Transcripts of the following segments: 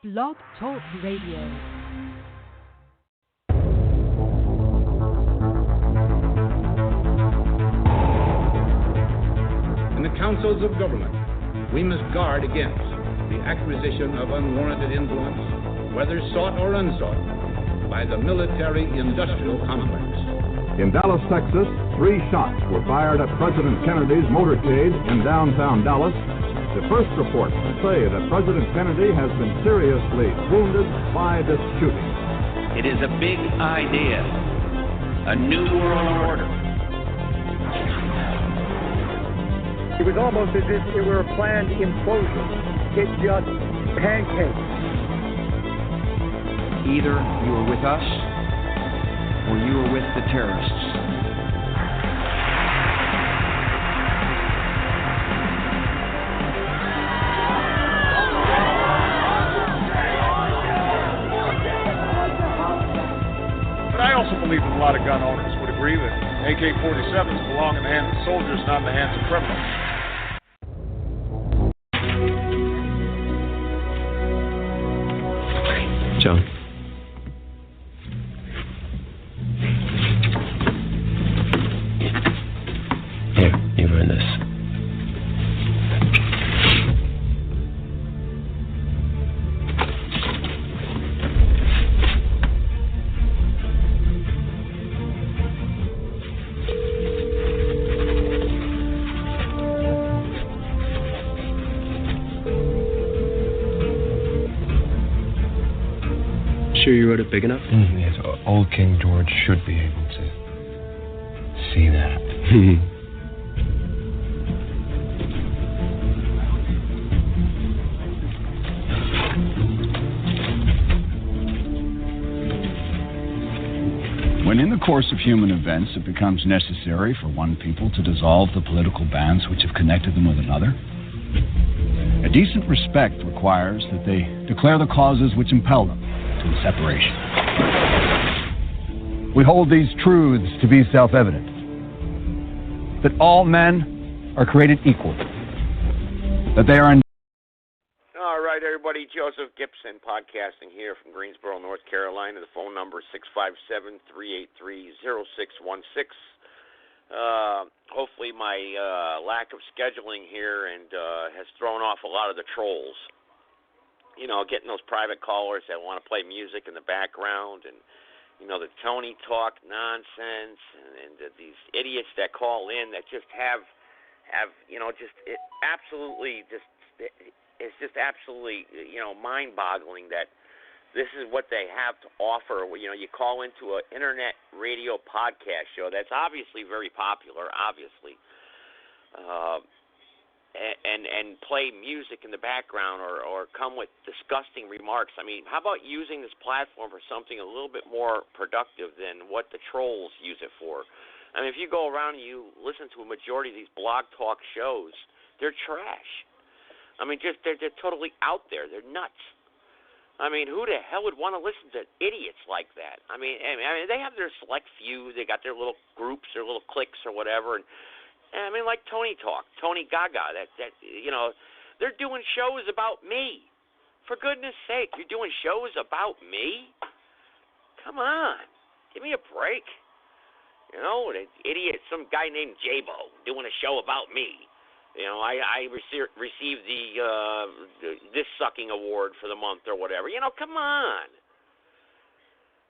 Blog Talk Radio. In the councils of government, we must guard against the acquisition of unwarranted influence, whether sought or unsought, by the military-industrial complex. In Dallas, Texas, 3 shots were fired at President Kennedy's motorcade in downtown Dallas. The first reports say that President Kennedy has been seriously wounded by this shooting. It is a big idea, a new world order. It was almost as if it were a planned implosion. It just pancaked. Either you are with us or you are with the terrorists. But I also believe that a lot of gun owners would agree that AK-47s belong in the hands of soldiers, not in the hands of criminals. John. Here, you ruined this. Sure you wrote it big enough? Yes, old King George should be able to see that. When in the course of human events it becomes necessary for one people to dissolve the political bands which have connected them with another, a decent respect requires that they declare the causes which impel them to the separation. We hold these truths to be self-evident, that all men are created equal, that they are All right, everybody, Joseph Gibson podcasting here from Greensboro, North Carolina. The phone number is 657-383-0616. Hopefully my lack of scheduling here has thrown off a lot of the trolls. You know, getting those private callers that want to play music in the background, and you know, the Tony Talk nonsense, and these idiots that call in that just have you know, just it absolutely just it's just absolutely, you know, mind-boggling that this is what they have to offer. You know, you call into an internet radio podcast show that's obviously very popular, obviously. And play music in the background or come with disgusting remarks. I mean, how about using this platform for something a little bit more productive than what the trolls use it for? I mean, if you go around and you listen to a majority of these blog talk shows, they're trash. I mean, just they're totally out there. They're nuts. I mean, who the hell would want to listen to idiots like that? I mean, they have their select few. They got their little groups, their little cliques or whatever, and I mean, like Tony Talk, Tony Gaga, that you know, they're doing shows about me. For goodness sake, you're doing shows about me? Come on, give me a break. You know, the idiot, some guy named J-Bo doing a show about me. You know, I received the this sucking award for the month or whatever. You know, come on.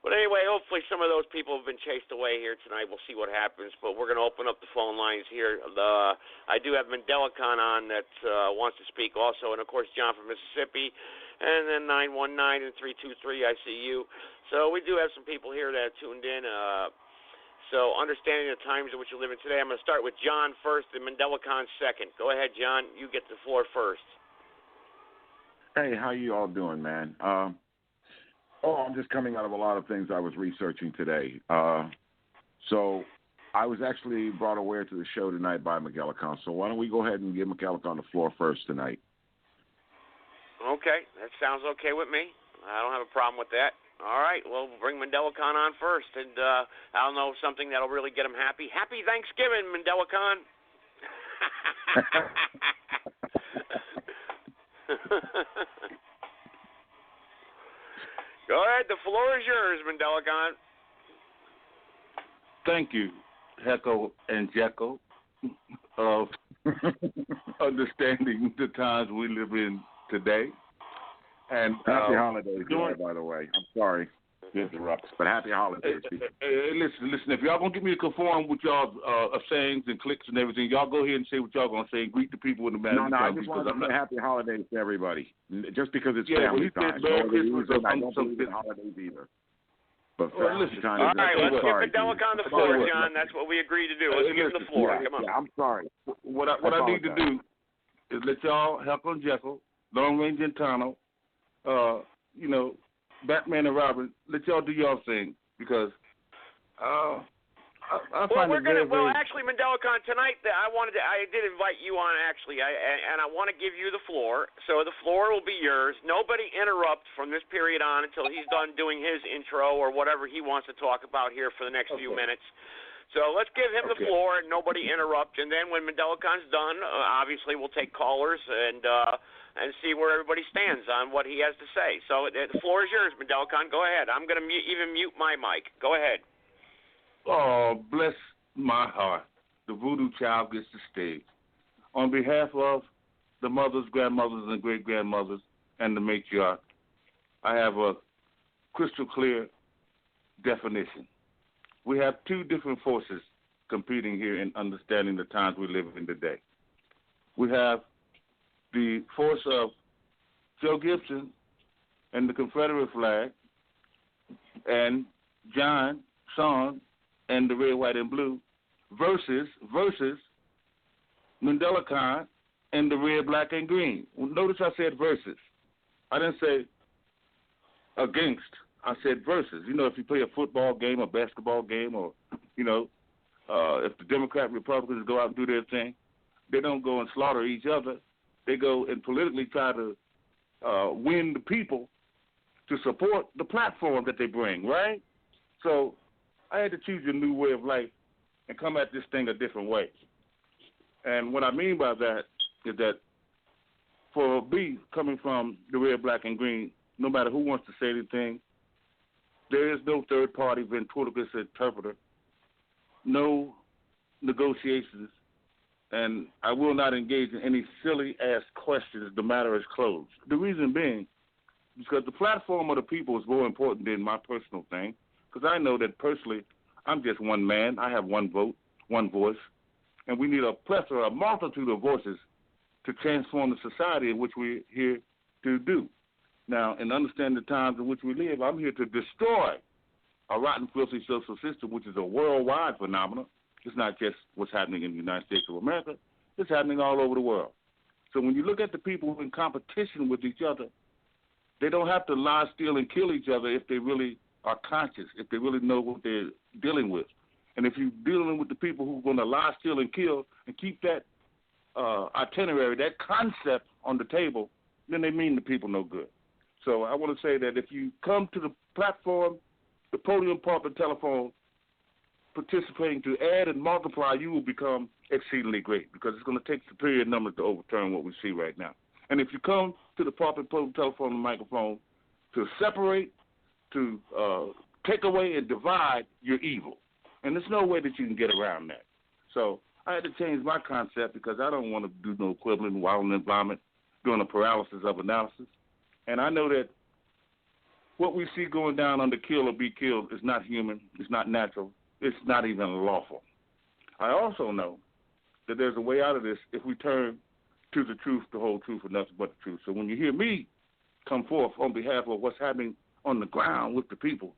But anyway, hopefully some of those people have been chased away here tonight. We'll see what happens. But we're going to open up the phone lines here. I do have Mendelicon on that wants to speak also. And, of course, John from Mississippi. And then 919 and 323, I see you. So we do have some people here that have tuned in. So understanding the times in which you live in today, I'm going to start with John first and Mendelicon second. Go ahead, John. You get the floor first. Hey, how you all doing, man? I'm just coming out of a lot of things I was researching today. So I was actually brought aware to the show tonight by McGillicon. So why don't we go ahead and give McGillicon the floor first tonight? Okay, that sounds okay with me. I don't have a problem with that. All right, well, we'll bring Mendelicon on first, and I don't know, something that'll really get him happy. Happy Thanksgiving, Mendelicon. Go ahead. The floor is yours, Mandela Khan. Thank you, Hecko and Jekyll, of understanding the times we live in today. And happy holidays, by the way. I'm sorry to interrupt, but happy holidays. Listen. If y'all gonna get me to conform with y'all sayings and clicks and everything, y'all go ahead and say what y'all gonna say and greet the people in the manner. No, I just want to say happy holidays to everybody. Just because it's family family time. Merry Christmas. I don't believe in holidays either. But listen. All right, let's give Mandela Khan the floor, John. That's what we agreed to do. Let's give him the floor. Come on. Yeah, I'm sorry. What I need to do is let y'all Hecko and Jekyll, Lone Ranger and Tano, Batman and Robin, let y'all do y'all thing because I find it very, actually, Mandela Khan, tonight I did invite you on actually, and I want to give you the floor. So the floor will be yours. Nobody interrupt from this period on until he's done doing his intro or whatever he wants to talk about here for the next few minutes. So let's give him the floor and nobody interrupt. And then when Mandela Khan's done, obviously we'll take callers and see where everybody stands on what he has to say. So the floor is yours, Mandela Khan. Go ahead. I'm going to even mute my mic. Go ahead. Oh, bless my heart. The voodoo child gets the stage. On behalf of the mothers, grandmothers, and great-grandmothers, and the matriarch, I have a crystal clear definition. We have two different forces competing here in understanding the times we live in today. We have the force of Joe Gibson and the Confederate flag, and John Son and the red, white, and blue, versus Mandela Khan and the red, black, and green. Notice I said versus. I didn't say against. I said versus. If you play a football game, a basketball game, or, if the Democrat Republicans go out and do their thing, they don't go and slaughter each other. They go and politically try to win the people to support the platform that they bring, right? So I had to choose a new way of life and come at this thing a different way. And what I mean by that is that for me, coming from the red, black, and green, no matter who wants to say anything, there is no third-party ventriloquist interpreter, no negotiations, and I will not engage in any silly-ass questions. The matter is closed. The reason being is because the platform of the people is more important than my personal thing, because I know that personally I'm just one man. I have one vote, one voice, and we need a plethora, a multitude of voices to transform the society in which we're here to do. Now, in understanding the times in which we live, I'm here to destroy a rotten, filthy social system, which is a worldwide phenomenon. It's not just what's happening in the United States of America. It's happening all over the world. So when you look at the people in competition with each other, they don't have to lie, steal, and kill each other if they really are conscious, if they really know what they're dealing with. And if you're dealing with the people who are going to lie, steal, and kill and keep that itinerary, that concept on the table, then they mean the people no good. So I want to say that if you come to the platform, the podium, pulpit, telephone, participating to add and multiply, you will become exceedingly great because it's going to take superior numbers to overturn what we see right now. And if you come to the pulpit, podium, telephone, and microphone to separate, to take away and divide, you're evil. And there's no way that you can get around that. So I had to change my concept because I don't want to do no equivalent, wild and vomit, doing a paralysis of analysis. And I know that what we see going down under kill or be killed is not human, it's not natural, it's not even lawful. I also know that there's a way out of this if we turn to the truth, the whole truth, and nothing but the truth. So when you hear me come forth on behalf of what's happening on the ground with the people,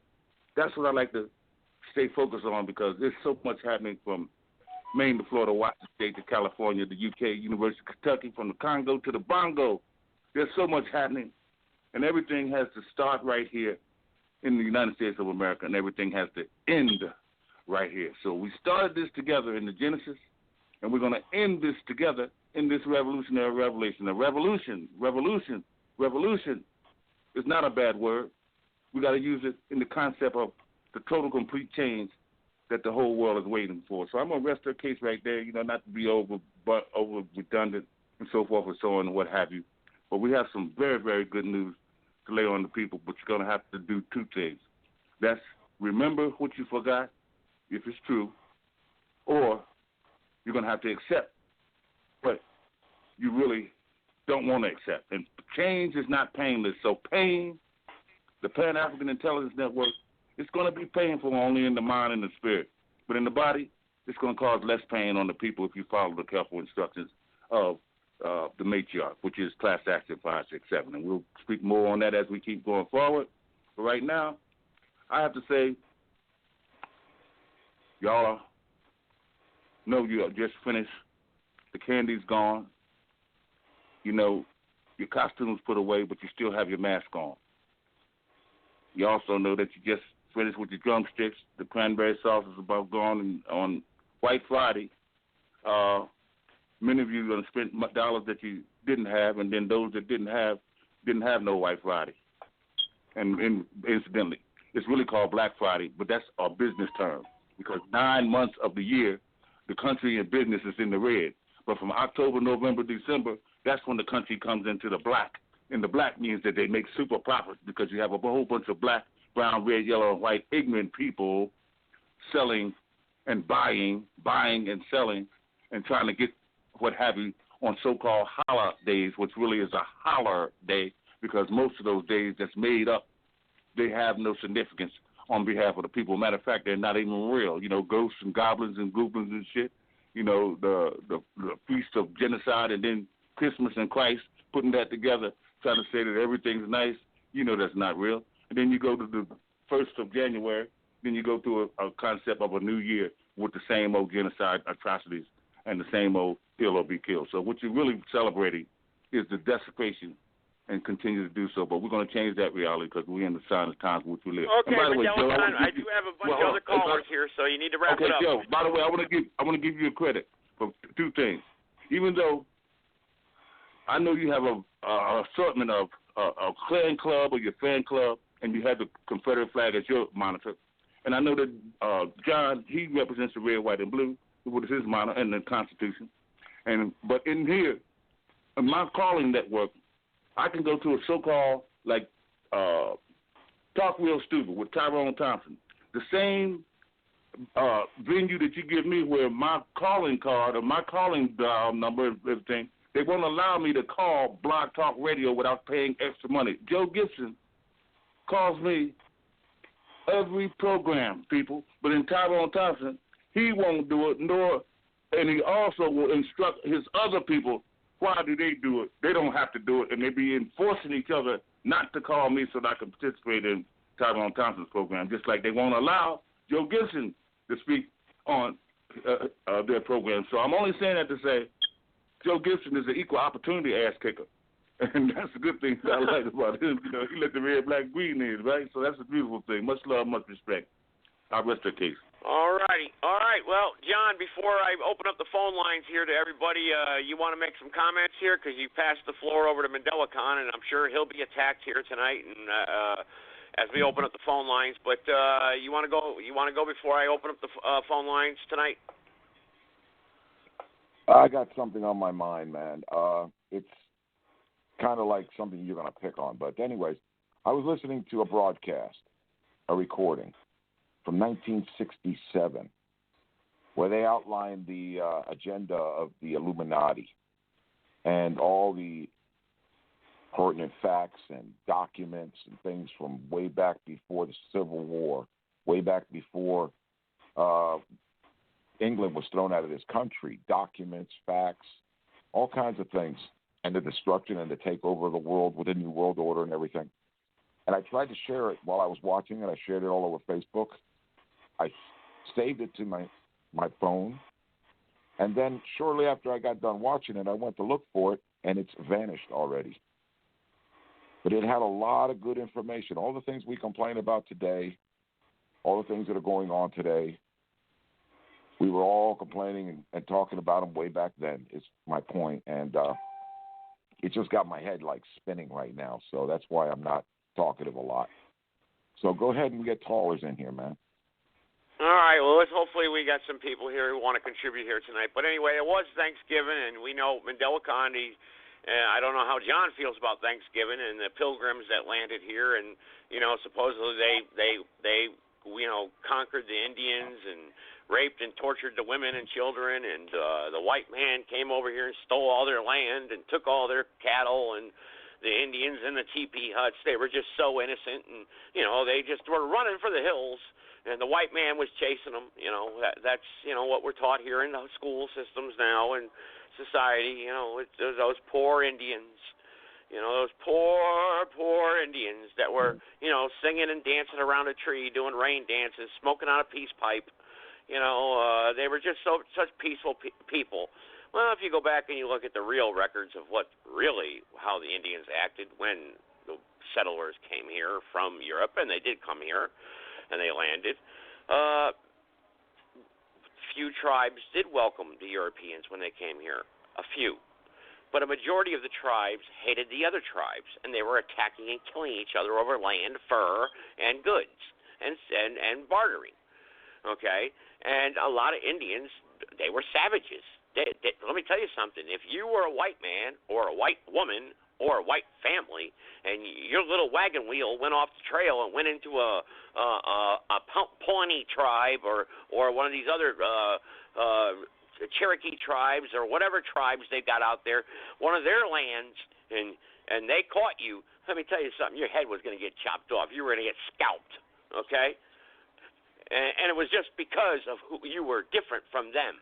that's what I like to stay focused on because there's so much happening from Maine to Florida, Washington State to California, the UK, University of Kentucky, from the Congo to the Bongo. There's so much happening. And everything has to start right here in the United States of America, and everything has to end right here. So we started this together in the Genesis, and we're going to end this together in this revolutionary revelation. A revolution is not a bad word. We got to use it in the concept of the total, complete change that the whole world is waiting for. So I'm going to rest her case right there, not to be over redundant and so forth and so on and what have you. But we have some very, very good news to lay on the people, but you're going to have to do two things. That's remember what you forgot, if it's true, or you're going to have to accept what you really don't want to accept. And change is not painless. So pain, the Pan-African Intelligence Network, it's going to be painful only in the mind and the spirit. But in the body, it's going to cause less pain on the people if you follow the careful instructions of the matriarch, which is Class Action 567. And we'll speak more on that as we keep going forward. But right now, I have to say, y'all know you have just finished. The candy's gone. You know, your costume's put away, but you still have your mask on. You also know that you just finished with your drumsticks. The cranberry sauce is about gone. And on White Friday, many of you are going to spend dollars that you didn't have, and then those that didn't have no White Friday. And incidentally, it's really called Black Friday, but that's a business term because 9 months of the year, the country and business is in the red. But from October, November, December, that's when the country comes into the black. And the black means that they make super profits because you have a whole bunch of black, brown, red, yellow, and white ignorant people selling and buying and selling and trying to get what have you on so-called holidays, which really is a holler day because most of those days that's made up, they have no significance on behalf of the people. Matter of fact, they're not even real. You know, ghosts and goblins and goblins and shit. You know, the feast of genocide and then Christmas and Christ, putting that together, trying to say that everything's nice. You know that's not real. And then you go to the 1st of January, then you go through a concept of a new year with the same old genocide atrocities and the same old kill or be killed. So what you're really celebrating is the desecration and continue to do so. But we're going to change that reality because we're in the sign of times in which we live. Okay, but I do have a bunch of other callers here, so you need to wrap it up. Joe, by the way, I want to give you a credit for two things. Even though I know you have a assortment of a clan club or your fan club, and you have the Confederate flag as your monitor. And I know that John, he represents the red, white, and blue, which is his monitor, and the Constitution. But in here, in my calling network, I can go to a so-called, like, Talk Real Stupid with Tyrone Thompson. The same venue that you give me where my calling card or my calling dial number and everything, they won't allow me to call Blog Talk Radio without paying extra money. Joe Gibson calls me every program, people, but in Tyrone Thompson, he won't do it, and he also will instruct his other people. Why do they do it? They don't have to do it, and they be enforcing each other not to call me so that I can participate in Tyrone Thompson's program, just like they won't allow Joe Gibson to speak on their program. So I'm only saying that to say Joe Gibson is an equal opportunity ass kicker, and that's a good thing that I like about him. You know, he let the red, black, green in, right? So that's a beautiful thing. Much love, much respect. I rest the case. All righty. All right. Well, John, before I open up the phone lines here to everybody, you want to make some comments here because you passed the floor over to Mandela Khan, and I'm sure he'll be attacked here tonight. And as we open up the phone lines, but you want to go? You want to go before I open up the phone lines tonight? I got something on my mind, man. It's kind of like something you're going to pick on, but anyways, I was listening to a broadcast, a recording from 1967, where they outlined the agenda of the Illuminati and all the pertinent facts and documents and things from way back before the Civil War, way back before England was thrown out of this country, documents, facts, all kinds of things, and the destruction and the takeover of the world with a new world order and everything. And I tried to share it while I was watching it. I shared it all over Facebook. I saved it to my phone. And then shortly after I got done watching it, I went to look for it, and it's vanished already. But it had a lot of good information. All the things we complain about today, all the things that are going on today, we were all complaining and talking about them way back then, is my point. And it just got my head, like, spinning right now. So that's why I'm not talkative a lot. So go ahead and get callers in here, man. All right. Well, hopefully we got some people here who want to contribute here tonight. But anyway, it was Thanksgiving, and we know Mandela Khan, And I don't know how John feels about Thanksgiving and the pilgrims that landed here, and supposedly they conquered the Indians and raped and tortured the women and children, and the white man came over here and stole all their land and took all their cattle, and the Indians in the teepee huts, they were just so innocent, and they just were running for the hills, and the white man was chasing them. That's what we're taught here in the school systems now and society. Those poor Indians. Those poor Indians that were, singing and dancing around a tree, doing rain dances, smoking on a peace pipe. They were just such peaceful people. Well, if you go back and you look at the real records of how the Indians acted when the settlers came here from Europe, and they did come here, and they landed, few tribes did welcome the Europeans when they came here, a few. But a majority of the tribes hated the other tribes, and they were attacking and killing each other over land, fur, and goods, and bartering. Okay? And a lot of Indians, they were savages. Let me tell you something. If you were a white man or a white woman or a white family, and your little wagon wheel went off the trail and went into a Pawnee tribe or one of these other Cherokee tribes or whatever tribes they got out there, one of their lands, and they caught you, let me tell you something, your head was going to get chopped off. You were going to get scalped, okay? And it was just because of who you were different from them,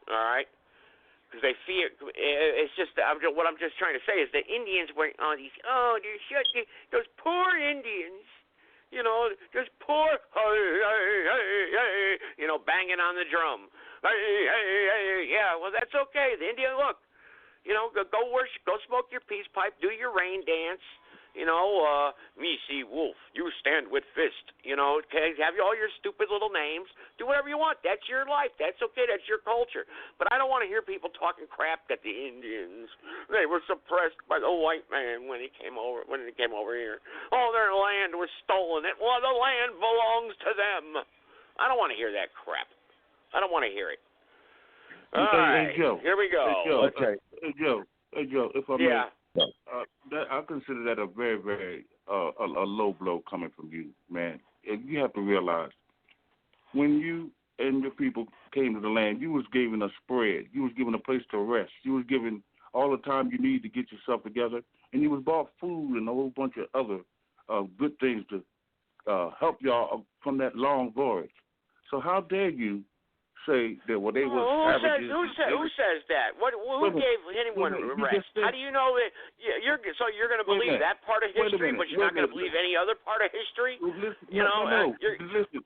all right? Because they fear. It's just what I'm just trying to say is that Indians were on these. Oh, those poor Indians, just poor, banging on the drum. Yeah, well, that's okay. The Indian, look, go worship, go smoke your peace pipe, do your rain dance. Me see wolf, you stand with fist. Okay, have all your stupid little names. Do whatever you want. That's your life. That's okay. That's your culture. But I don't want to hear people talking crap that the Indians, they were suppressed by the white man when he came over here. Oh, their land was stolen. Well, the land belongs to them. I don't want to hear that crap. I don't want to hear it. All right, Joe, here we go. Hey, Joe, if I may. I consider that a very, very a low blow coming from you, man. And you have to realize, when you and your people came to the land, you was given a spread. You was given a place to rest. You was given all the time you need to get yourself together, and you was bought food and a whole bunch of other good things to help y'all from that long voyage. So how dare you say that they were savages? Who says that? Who gave anyone rest? How do you know that? You're going to believe that part of history, but you're not going to believe any other part of history? No.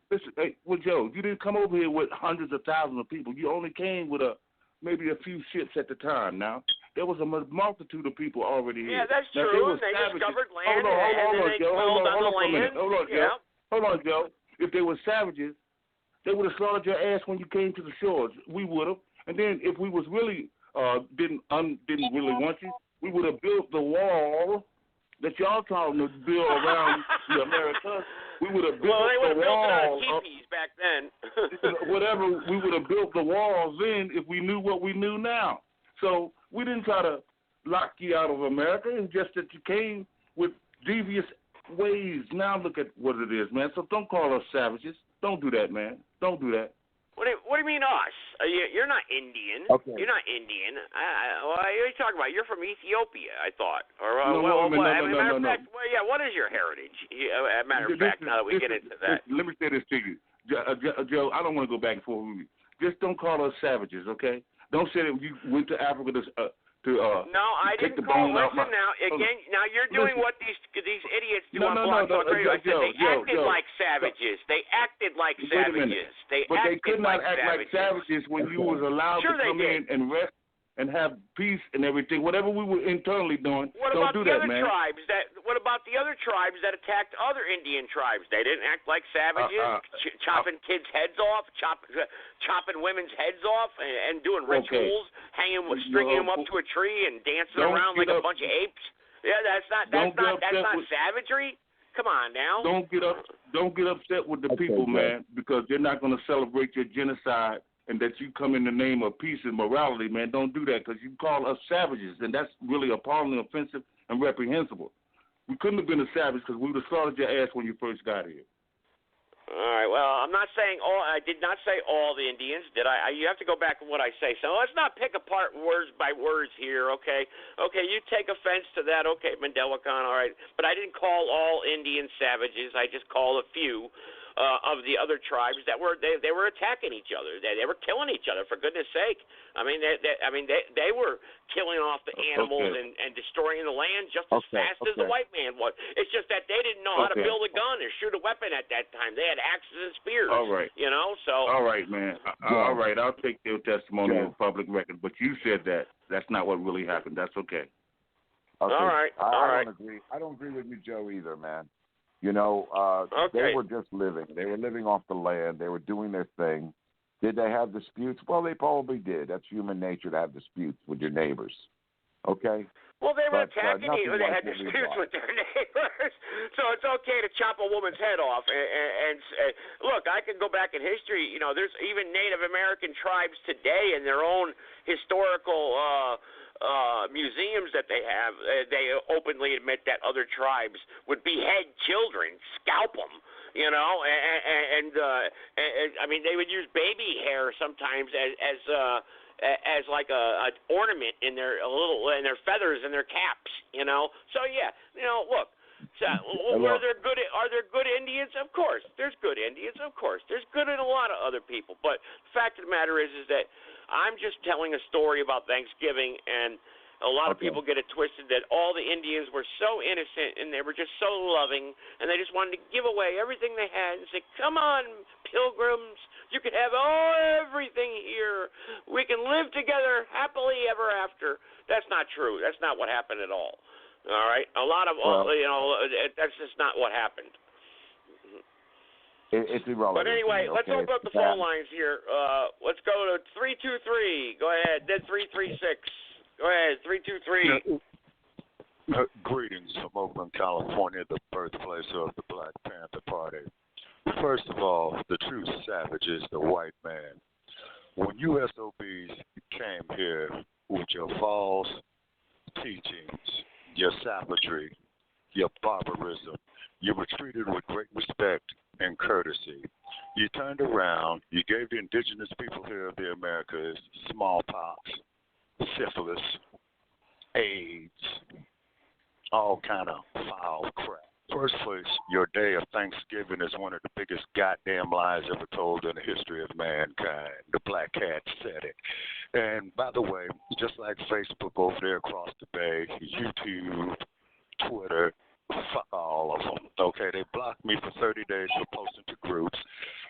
Listen. Hey, Joe, you didn't come over here with hundreds of thousands of people. You only came with maybe a few ships at the time. Now there was a multitude of people already here. Yeah, that's true. They discovered land, and they dwelled on the land. Hold on, Joe. If they were savages, they would have slaughtered your ass when you came to the shores. We would have. And then if we was really didn't really want you, we would have built the wall that y'all trying to build around the America. We would have built they would have built it out of wall. teepees back then. Whatever, we would have built the walls then if we knew what we knew now. So we didn't try to lock you out of America. It's just that you came with devious ways. Now look at what it is, man. So don't call us savages. Don't do that, man. Don't do that. What do you mean us? You're not Indian. Okay. You're not Indian. What are you talking about? You're from Ethiopia, I thought. Or no. Yeah, what is your heritage? Matter of fact, now that we get into that. Let me say this to you. Joe, I don't want to go back and forth with you. Just don't call us savages, okay? Don't say that you went to Africa to no, I didn't call. Listen now, again. Now you're doing what these idiots do on Blog Talk Radio. I said they acted like savages. They acted like savages. But they could not act like savages when you was allowed to come in and rest and have peace and everything. Whatever we were internally doing, don't do that, man. What about the other tribes that attacked other Indian tribes? They didn't act like savages, chopping kids' heads off, chopping women's heads off, and doing rituals, stringing them up to a tree and dancing around like a bunch of apes. Yeah, that's not savagery. Come on now. Don't get upset with the people, man, because they're not going to celebrate your genocide and that you come in the name of peace and morality, man, don't do that because you call us savages, and that's really appallingly offensive and reprehensible. We couldn't have been a savage because we would have slaughtered your ass when you first got here. All right. Well, I'm not saying all. I did not say all the Indians. Did I? You have to go back to what I say. So let's not pick apart words by words here. Okay. Okay. You take offense to that. Okay, Mandela Khan. All right. But I didn't call all Indians savages. I just called a few of the other tribes that were they were attacking each other. They were killing each other. For goodness sake. I mean they were killing off the animals and destroying the land just as fast as the white man was. It's just that they didn't know how to build a gun or shoot a weapon at that time. They had axes and spears. All right. You know, so. All right, man. All right, I'll take your testimony on public record. But you said that. That's not what really happened. That's okay. All right. I don't agree. I don't agree with you, Joe, either, man. You know, they were just living. They were living off the land. They were doing their thing. Did they have disputes? Well, they probably did. That's human nature to have disputes with your neighbors. Okay? Well, they were attacking each other. They had disputes with their neighbors. So it's okay to chop a woman's head off. And look, I can go back in history. You know, there's even Native American tribes today in their own historical museums that they have. They openly admit that other tribes would behead children, scalp them. You know, and I mean, they would use baby hair sometimes as like a ornament in their feathers and their caps. You know, so yeah, you know, look. So, are there good Indians? Of course, there's good Indians. Of course, there's good in a lot of other people. But the fact of the matter is that I'm just telling a story about Thanksgiving, and a lot of people get it twisted that all the Indians were so innocent and they were just so loving, and they just wanted to give away everything they had and say, "Come on, pilgrims, you can have everything here. We can live together happily ever after." That's not true. That's not what happened at all. All right, a lot of that's just not what happened. It's irrelevant. But anyway, let's open up the phone lines here. Let's go to 323. Go ahead. Then 336. Go ahead. 323. Greetings from Oakland, California, the birthplace of the Black Panther Party. First of all, the true savage is the white man. When you SOBs came here with your false teachings, your savagery, your barbarism, you were treated with great respect and courtesy. You turned around, you gave the indigenous people here of the Americas smallpox, syphilis, AIDS, all kind of foul crap. First place, your day of Thanksgiving is one of the biggest goddamn lies ever told in the history of mankind. The Black Cat said it. And by the way, just like Facebook over there across the bay, YouTube, Twitter, fuck all of them. Okay, they blocked me for 30 days for posting to groups.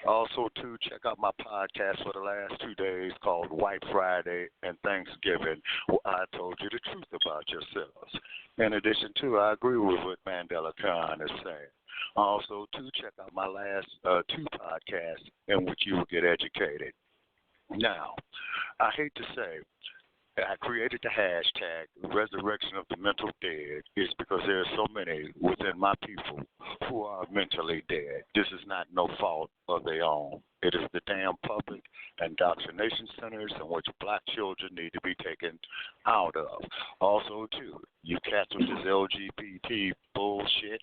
Also, too, check out my podcast for the last 2 days called White Friday and Thanksgiving, where I told you the truth about yourselves. In addition to, I agree with what Mandela Khan is saying. Also, too, check out my last 2 podcasts in which you will get educated. Now, I hate to say, I created the hashtag Resurrection of the Mental Dead is because there are so many within my people who are mentally dead. This is not no fault of their own. It is the damn public indoctrination centers in which black children need to be taken out of. Also, too, you cats with this LGBT bullshit,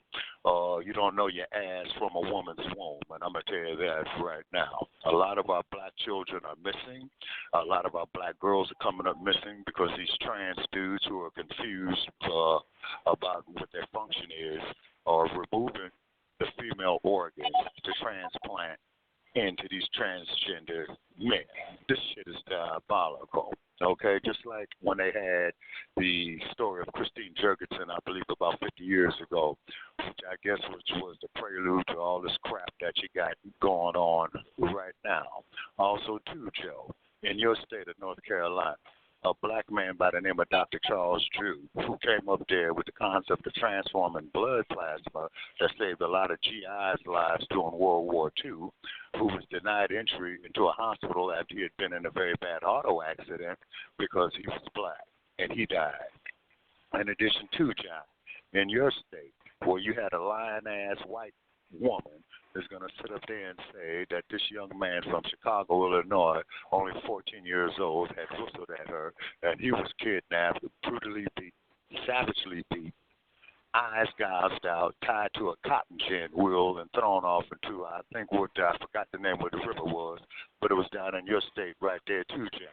you don't know your ass from a woman's womb, and I'm going to tell you that right now. A lot of our black children are missing. A lot of our black girls are coming up missing because these trans dudes who are confused about what their function is are removing the female organs to transplant into these transgender men. This shit is diabolical. Okay, just like when they had the story of Christine Jurgensen, I believe about 50 years ago, which I guess was the prelude to all this crap that you got going on right now. Also, too, Joe, in your state of North Carolina, a black man by the name of Dr. Charles Drew, who came up there with the concept of transforming blood plasma that saved a lot of GIs' lives during World War II, who was denied entry into a hospital after he had been in a very bad auto accident because he was black, and he died. In addition to, John, in your state, where you had a lying-ass white woman is going to sit up there and say that this young man from Chicago, Illinois, only 14 years old, had whistled at her, and he was kidnapped, brutally beat, savagely beat, eyes gouged out, tied to a cotton gin wheel, and thrown off into, I forgot the name of the river was, but it was down in your state right there too, Jack.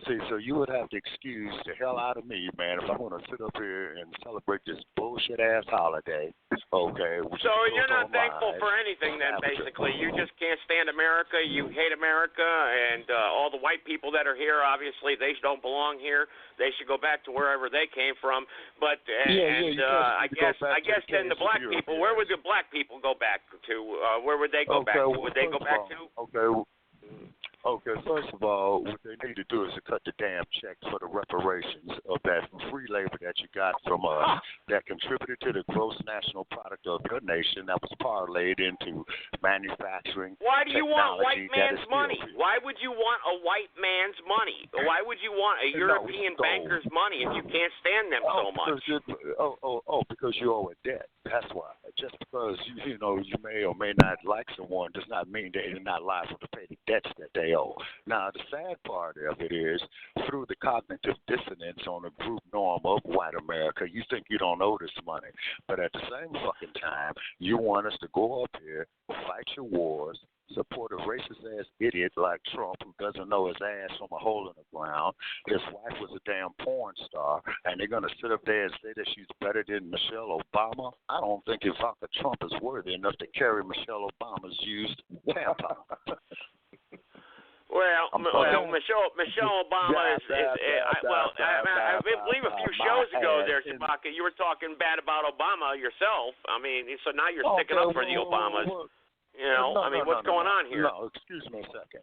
See, so you would have to excuse the hell out of me, man, if I'm going to sit up here and celebrate this bullshit-ass holiday, okay? So you're not thankful for anything then, basically. You just can't stand America. You hate America, and all the white people that are here, obviously, they don't belong here. They should go back to wherever they came from. But I guess then the black people, where would the black people go back to? Where would they go back to? Would they go back to? Okay, first of all, what they need to do is to cut the damn checks for the reparations of that free labor that you got from us that contributed to the gross national product of your nation that was parlayed into manufacturing. Why do you want white man's money? Why would you want a white man's money? Why would you want a European banker's money if you can't stand them so much? Because you owe a debt. That's why. Just because you may or may not like someone does not mean they are not liable to pay the debts that they owe. Now, the sad part of it is, through the cognitive dissonance on the group norm of white America, you think you don't owe this money. But at the same fucking time, you want us to go up here, fight your wars, support a racist-ass idiot like Trump who doesn't know his ass from a hole in the ground. His wife was a damn porn star, and they're going to sit up there and say that she's better than Michelle Obama? I don't think Ivanka Trump is worthy enough to carry Michelle Obama's used tampon. Well, Michelle Obama I believe a few shows ago there, Chewbacca, you were talking bad about Obama yourself. I mean, so now you're sticking up for the Obamas. What's going on here? No, excuse me a second.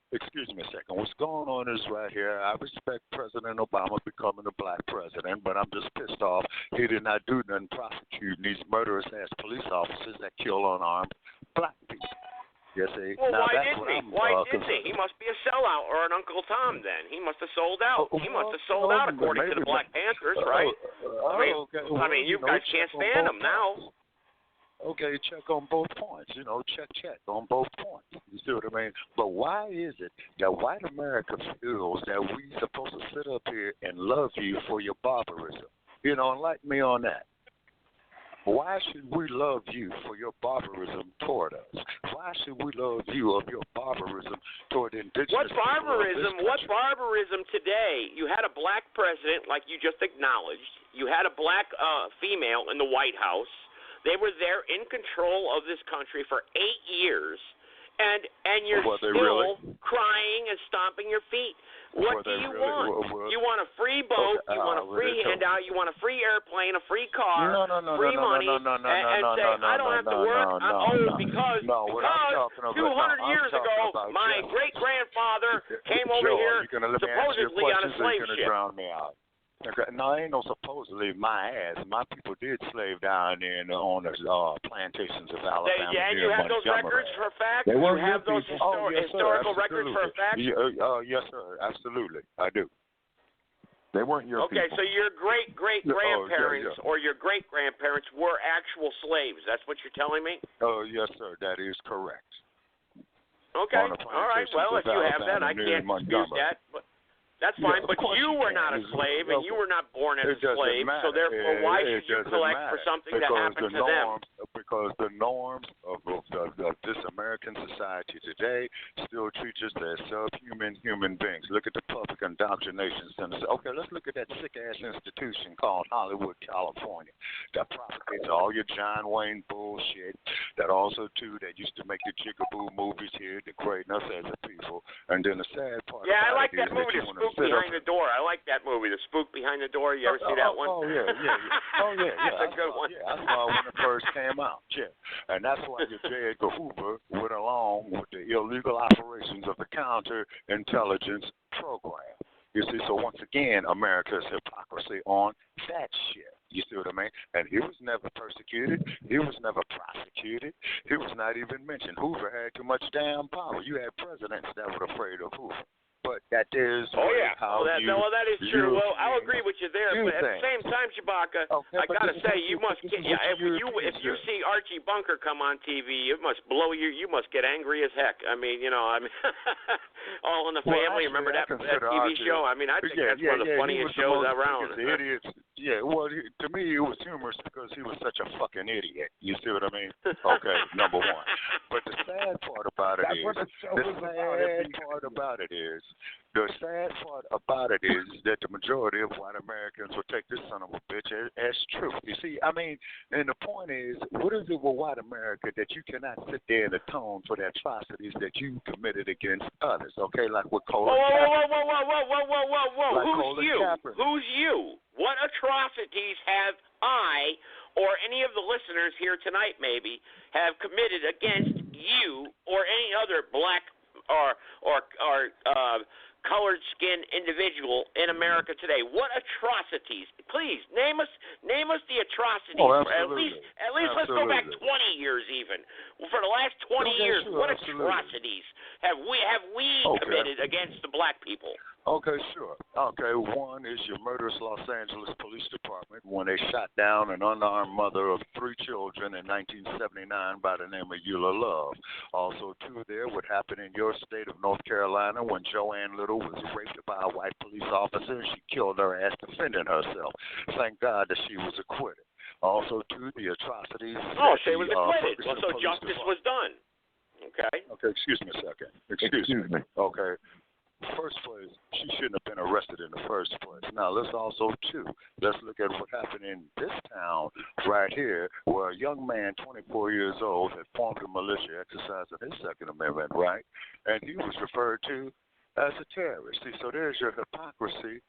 What's going on is right here. I respect President Obama becoming a black president, but I'm just pissed off he did not do nothing prosecuting these murderous-ass police officers that kill unarmed black people. Yes, well, why didn't he? Why didn't he? He must be a sellout or an Uncle Tom then. He must have sold out. He must have sold out according to the Black Panthers, right? I mean, you guys can't stand him now. Okay, check on both points. Check on both points. You see what I mean? But why is it that white America feels that we supposed to sit up here and love you for your barbarism? Enlighten me on that. Why should we love you for your barbarism toward us? Why should we love you of your barbarism toward indigenous people? What barbarism today? You had a black president, like you just acknowledged. You had a black female in the White House. They were there in control of this country for 8 years, and you're still crying and stomping your feet. What do you want? You want a free boat, you want a free handout, you want a free airplane, a free car, free money, and say, I don't have to work, I'm old because 200 years ago, my great-grandfather came over here supposedly on a slave ship. Okay. No, ain't no supposedly my ass. My people did slave down there on the plantations of Alabama. And you have those records for a fact? You have those historical records for a fact? Yes, sir. Absolutely. I do. They weren't your people. Okay, so your great-great-grandparents or your great-grandparents were actual slaves. That's what you're telling me? Oh, yes, sir. That is correct. Okay. All right. Well, if you have that, I can't dispute that. But that's fine, but you were not a slave, and you were not born as a slave, so therefore why should you collect for something that happened to them? Because the norms of this American society today still treat us as subhuman human beings. Look at the public indoctrination centers. Okay, let's look at that sick-ass institution called Hollywood, California, that propagates all your John Wayne bullshit, that also, too, that used to make the jigaboo movies here, degrading us as a people, and then the sad part I like that movie, Behind the Door. I like that movie, The Spook Behind the Door. You ever see that one? Oh, yeah. That's a good one. Yeah, I saw it when it first came out. Yeah. And that's why your J. Edgar Hoover went along with the illegal operations of the counterintelligence program. You see, so once again, America's hypocrisy on that shit. You see what I mean? And he was never persecuted. He was never prosecuted. He was not even mentioned. Hoover had too much damn power. You had presidents that were afraid of Hoover. but that is how that is true. Well, I'll agree with you there, but at the same time, Chewbacca, I gotta say, you must get if you see Archie Bunker come on TV, it must blow you. You must get angry as heck. I mean, All in the Family. Remember that TV show? I mean, I think that's one of the funniest shows around. Idiots. Yeah, well, to me, it was humorous because he was such a fucking idiot. You see what I mean? Okay, number one. But the sad part about it is that the majority of white Americans will take this son of a bitch as truth. You see, I mean, and the point is, what is it with white America that you cannot sit there and atone for the atrocities that you committed against others? Okay, like with Colin Kaepernick. Whoa. Who's you? What atrocities have I or any of the listeners here tonight maybe have committed against you or any other black or colored skinned individual in America today? What atrocities? Please name us the atrocities. At least let's go back 20 years even. For the last 20 years, what atrocities have we committed against the black people? Okay, sure. Okay, one is your murderous Los Angeles Police Department when they shot down an unarmed mother of 3 children in 1979 by the name of Eula Love. Also, two there, what happened in your state of North Carolina when Joanne Little was raped by a white police officer and she killed her ass defending herself. Thank God that she was acquitted. Also, two, the atrocities. She was acquitted. So justice was done. Okay. Okay, excuse me a second. Excuse me. Okay. First place, she shouldn't have been arrested in the first place. Now, let's look at what happened in this town right here, where a young man, 24 years old, had formed a militia exercising his Second Amendment right, and he was referred to as a terrorist. See, so there's your hypocrisy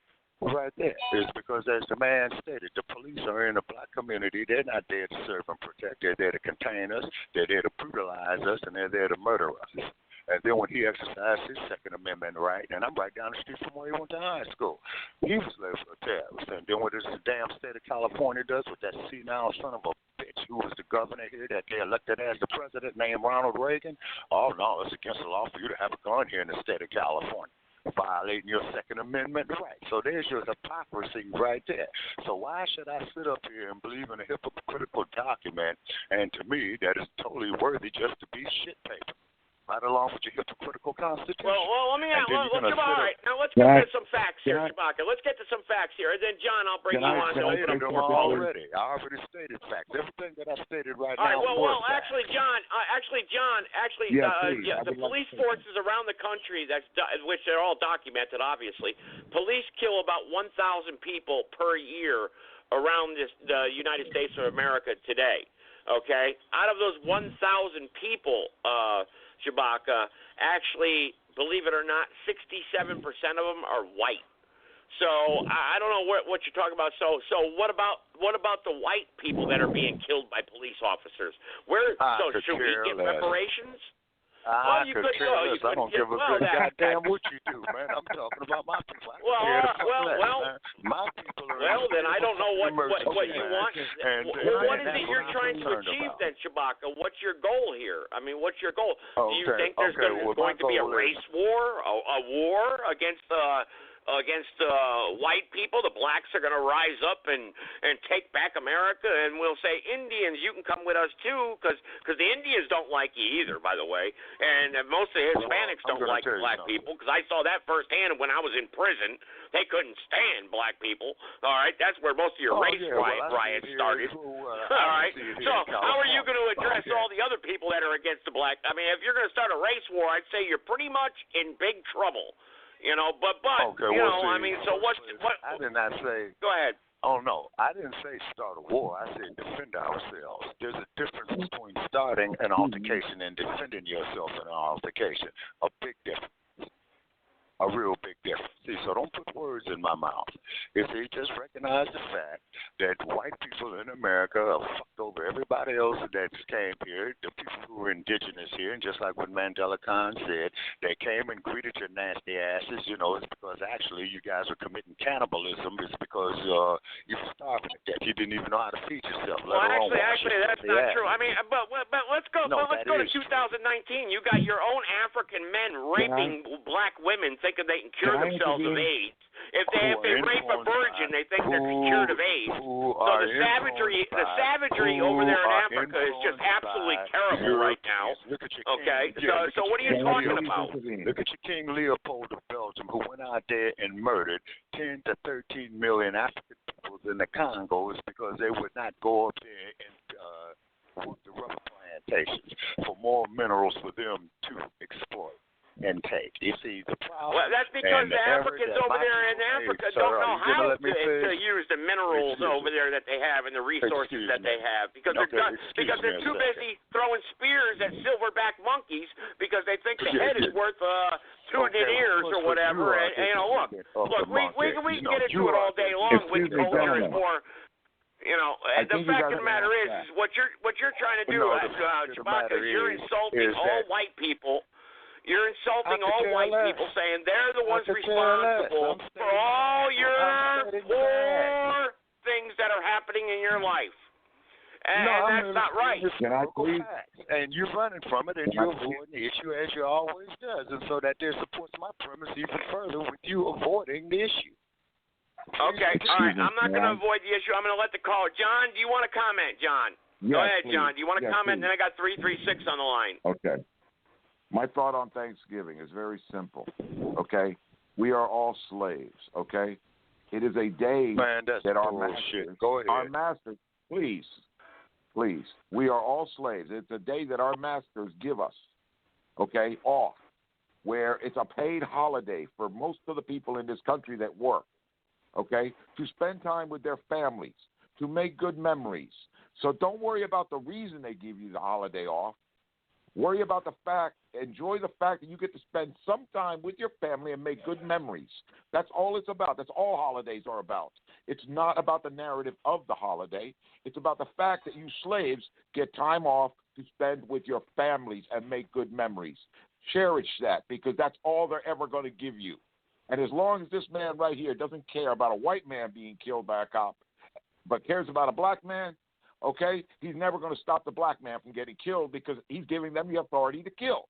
right there. It's because, as the man stated, the police are in the black community. They're not there to serve and protect. They're there to contain us. They're there to brutalize us, and they're there to murder us. And then when he exercised his Second Amendment right, and I'm right down the street from where he went to high school, he was labeled a terrorist. And then what this damn state of California does with that senile son of a bitch who was the governor here that they elected as the president named Ronald Reagan, oh, no, it's against the law for you to have a gun here in the state of California, violating your Second Amendment right. So there's your hypocrisy right there. So why should I sit up here and believe in a hypocritical document, and to me, that is totally worthy just to be shit paper? Right along with your hypocritical constitution. Well, let me ask. All right, now let's get to some facts here, Chewbacca. Let's get to some facts here, and then John, I'll bring you on. I already stated facts. Everything that I stated right now. All right. Actually, John. The police forces around the country, which they're all documented, obviously. Police kill about 1,000 people per year around the United States of America today. Okay, out of those 1,000 people, Chewbacca, actually, believe it or not, 67% of them are white. So I don't know what you're talking about. So what about the white people that are being killed by police officers? Should we get reparations? I don't give a good goddamn what you do, man. I'm talking about my people. My people are. Well, then I don't know what you want. What is it you're trying to achieve then, Chewbacca? What's your goal here? I mean, what's your goal? Do you think there's going to be a race war, a war against white people? The blacks are going to rise up and take back America, and we'll say, Indians, you can come with us too, because the Indians don't like you either, by the way, and most of the Hispanics don't like black people, because I saw that firsthand when I was in prison. They couldn't stand black people. All right, that's where most of your riots started. All right, so how are you going to address all the other people that are against the black? I mean, if you're going to start a race war, I'd say you're pretty much in big trouble. You know, but I mean, so what? I did not say. Go ahead. Oh no, I didn't say start a war. I said defend ourselves. There's a difference between starting an altercation and defending yourself in an altercation. A big difference. A real big difference. See, so don't put words in my mouth. You see, just recognize the fact that white people in America have fucked over everybody else that came here, the people who were indigenous here, and just like what Mandela Khan said, they came and greeted your nasty asses. You know, it's because actually you guys were committing cannibalism. It's because you were starving to death. You didn't even know how to feed yourself. Well, actually, that's not true. I mean, but let's go. No, let's go to 2019. You got your own African men raping black women, thinking they can cure themselves of AIDS. If they rape a virgin, they think they're cured of AIDS. So the savagery over there in Africa is just absolutely terrible right now. Okay, so what are you talking about? Look at your King Leopold of Belgium, who went out there and murdered 10 to 13 million African people in the Congo, is because they would not go up there and work the rubber plantations for more minerals for them to exploit and take. You see, the problem. Well, that's because the Africans over there in Africa don't know how to use the minerals over there that they have and the resources that they have because they're too busy throwing spears at silverback monkeys because they think the head is worth 200 ears or whatever. And you know, look, we can get into it all day long with culture and more. You know, the fact of the matter is what you're trying to do, Chewbacca, is you're insulting all white people. You're insulting all white people, saying they're the ones responsible for all your poor things that are happening in your life. And that's not right. Can I please? And you're running from it, and you're avoiding the issue as you always does. And so that there supports my premise even further with you avoiding the issue. Okay, all right. I'm not going to avoid the issue. I'm going to let the caller. John, do you want to comment, John? Yes, go ahead, please. John. Do you want to comment? Please. And then I got 336 on the line. Okay. My thought on Thanksgiving is very simple, okay? We are all slaves, okay? It is a day that our masters, please, we are all slaves. It's a day that our masters give us, okay, off, where it's a paid holiday for most of the people in this country that work, okay, to spend time with their families, to make good memories. So don't worry about the reason they give you the holiday off. Worry about enjoy the fact that you get to spend some time with your family and make good memories. That's all it's about. That's all holidays are about. It's not about the narrative of the holiday. It's about the fact that you slaves get time off to spend with your families and make good memories. Cherish that because that's all they're ever going to give you. And as long as this man right here doesn't care about a white man being killed by a cop, but cares about a black man, okay, he's never going to stop the black man from getting killed because he's giving them the authority to kill.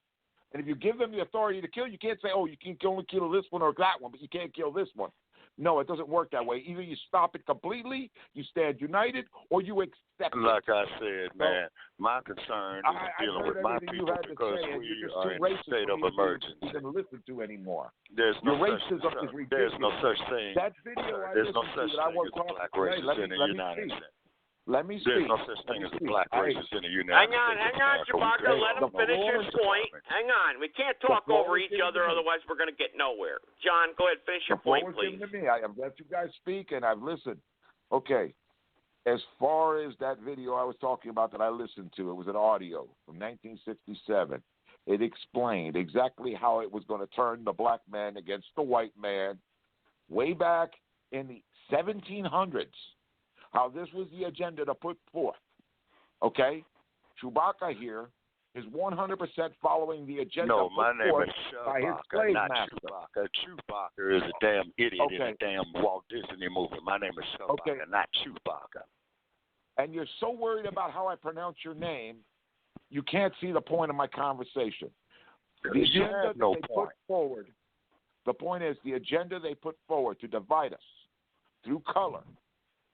And if you give them the authority to kill, you can't say, oh, you can only kill this one or that one, but you can't kill this one. No, it doesn't work that way. Either you stop it completely, you stand united, or you accept it. Like I said, man, my concern is dealing with my people because we are in a state of emergency. You don't listen to anymore. There's no racism is ridiculous. There's no such thing. That video there's no such thing as a black racist in the United States. Let me speak. There's no such thing as a black racist in the United States. Hang on, Chewbacca. Let him finish his point. Hang on. We can't talk over each other, otherwise we're going to get nowhere. John, go ahead. Finish your point, please. To me. I have let you guys speak, and I've listened. Okay. As far as that video I was talking about that I listened to, it was an audio from 1967. It explained exactly how it was going to turn the black man against the white man way back in the 1700s. How this was the agenda to put forth, okay? Chewbacca here is 100% following the agenda no, my name forth is by his Chewbacca, slave not master. Chewbacca. Chewbacca is a damn idiot in a damn Walt Disney movie. My name is Chewbacca, not Chewbacca. And you're so worried about how I pronounce your name, you can't see the point of my conversation. The agenda they put forward, the point is the agenda they put forward to divide us through color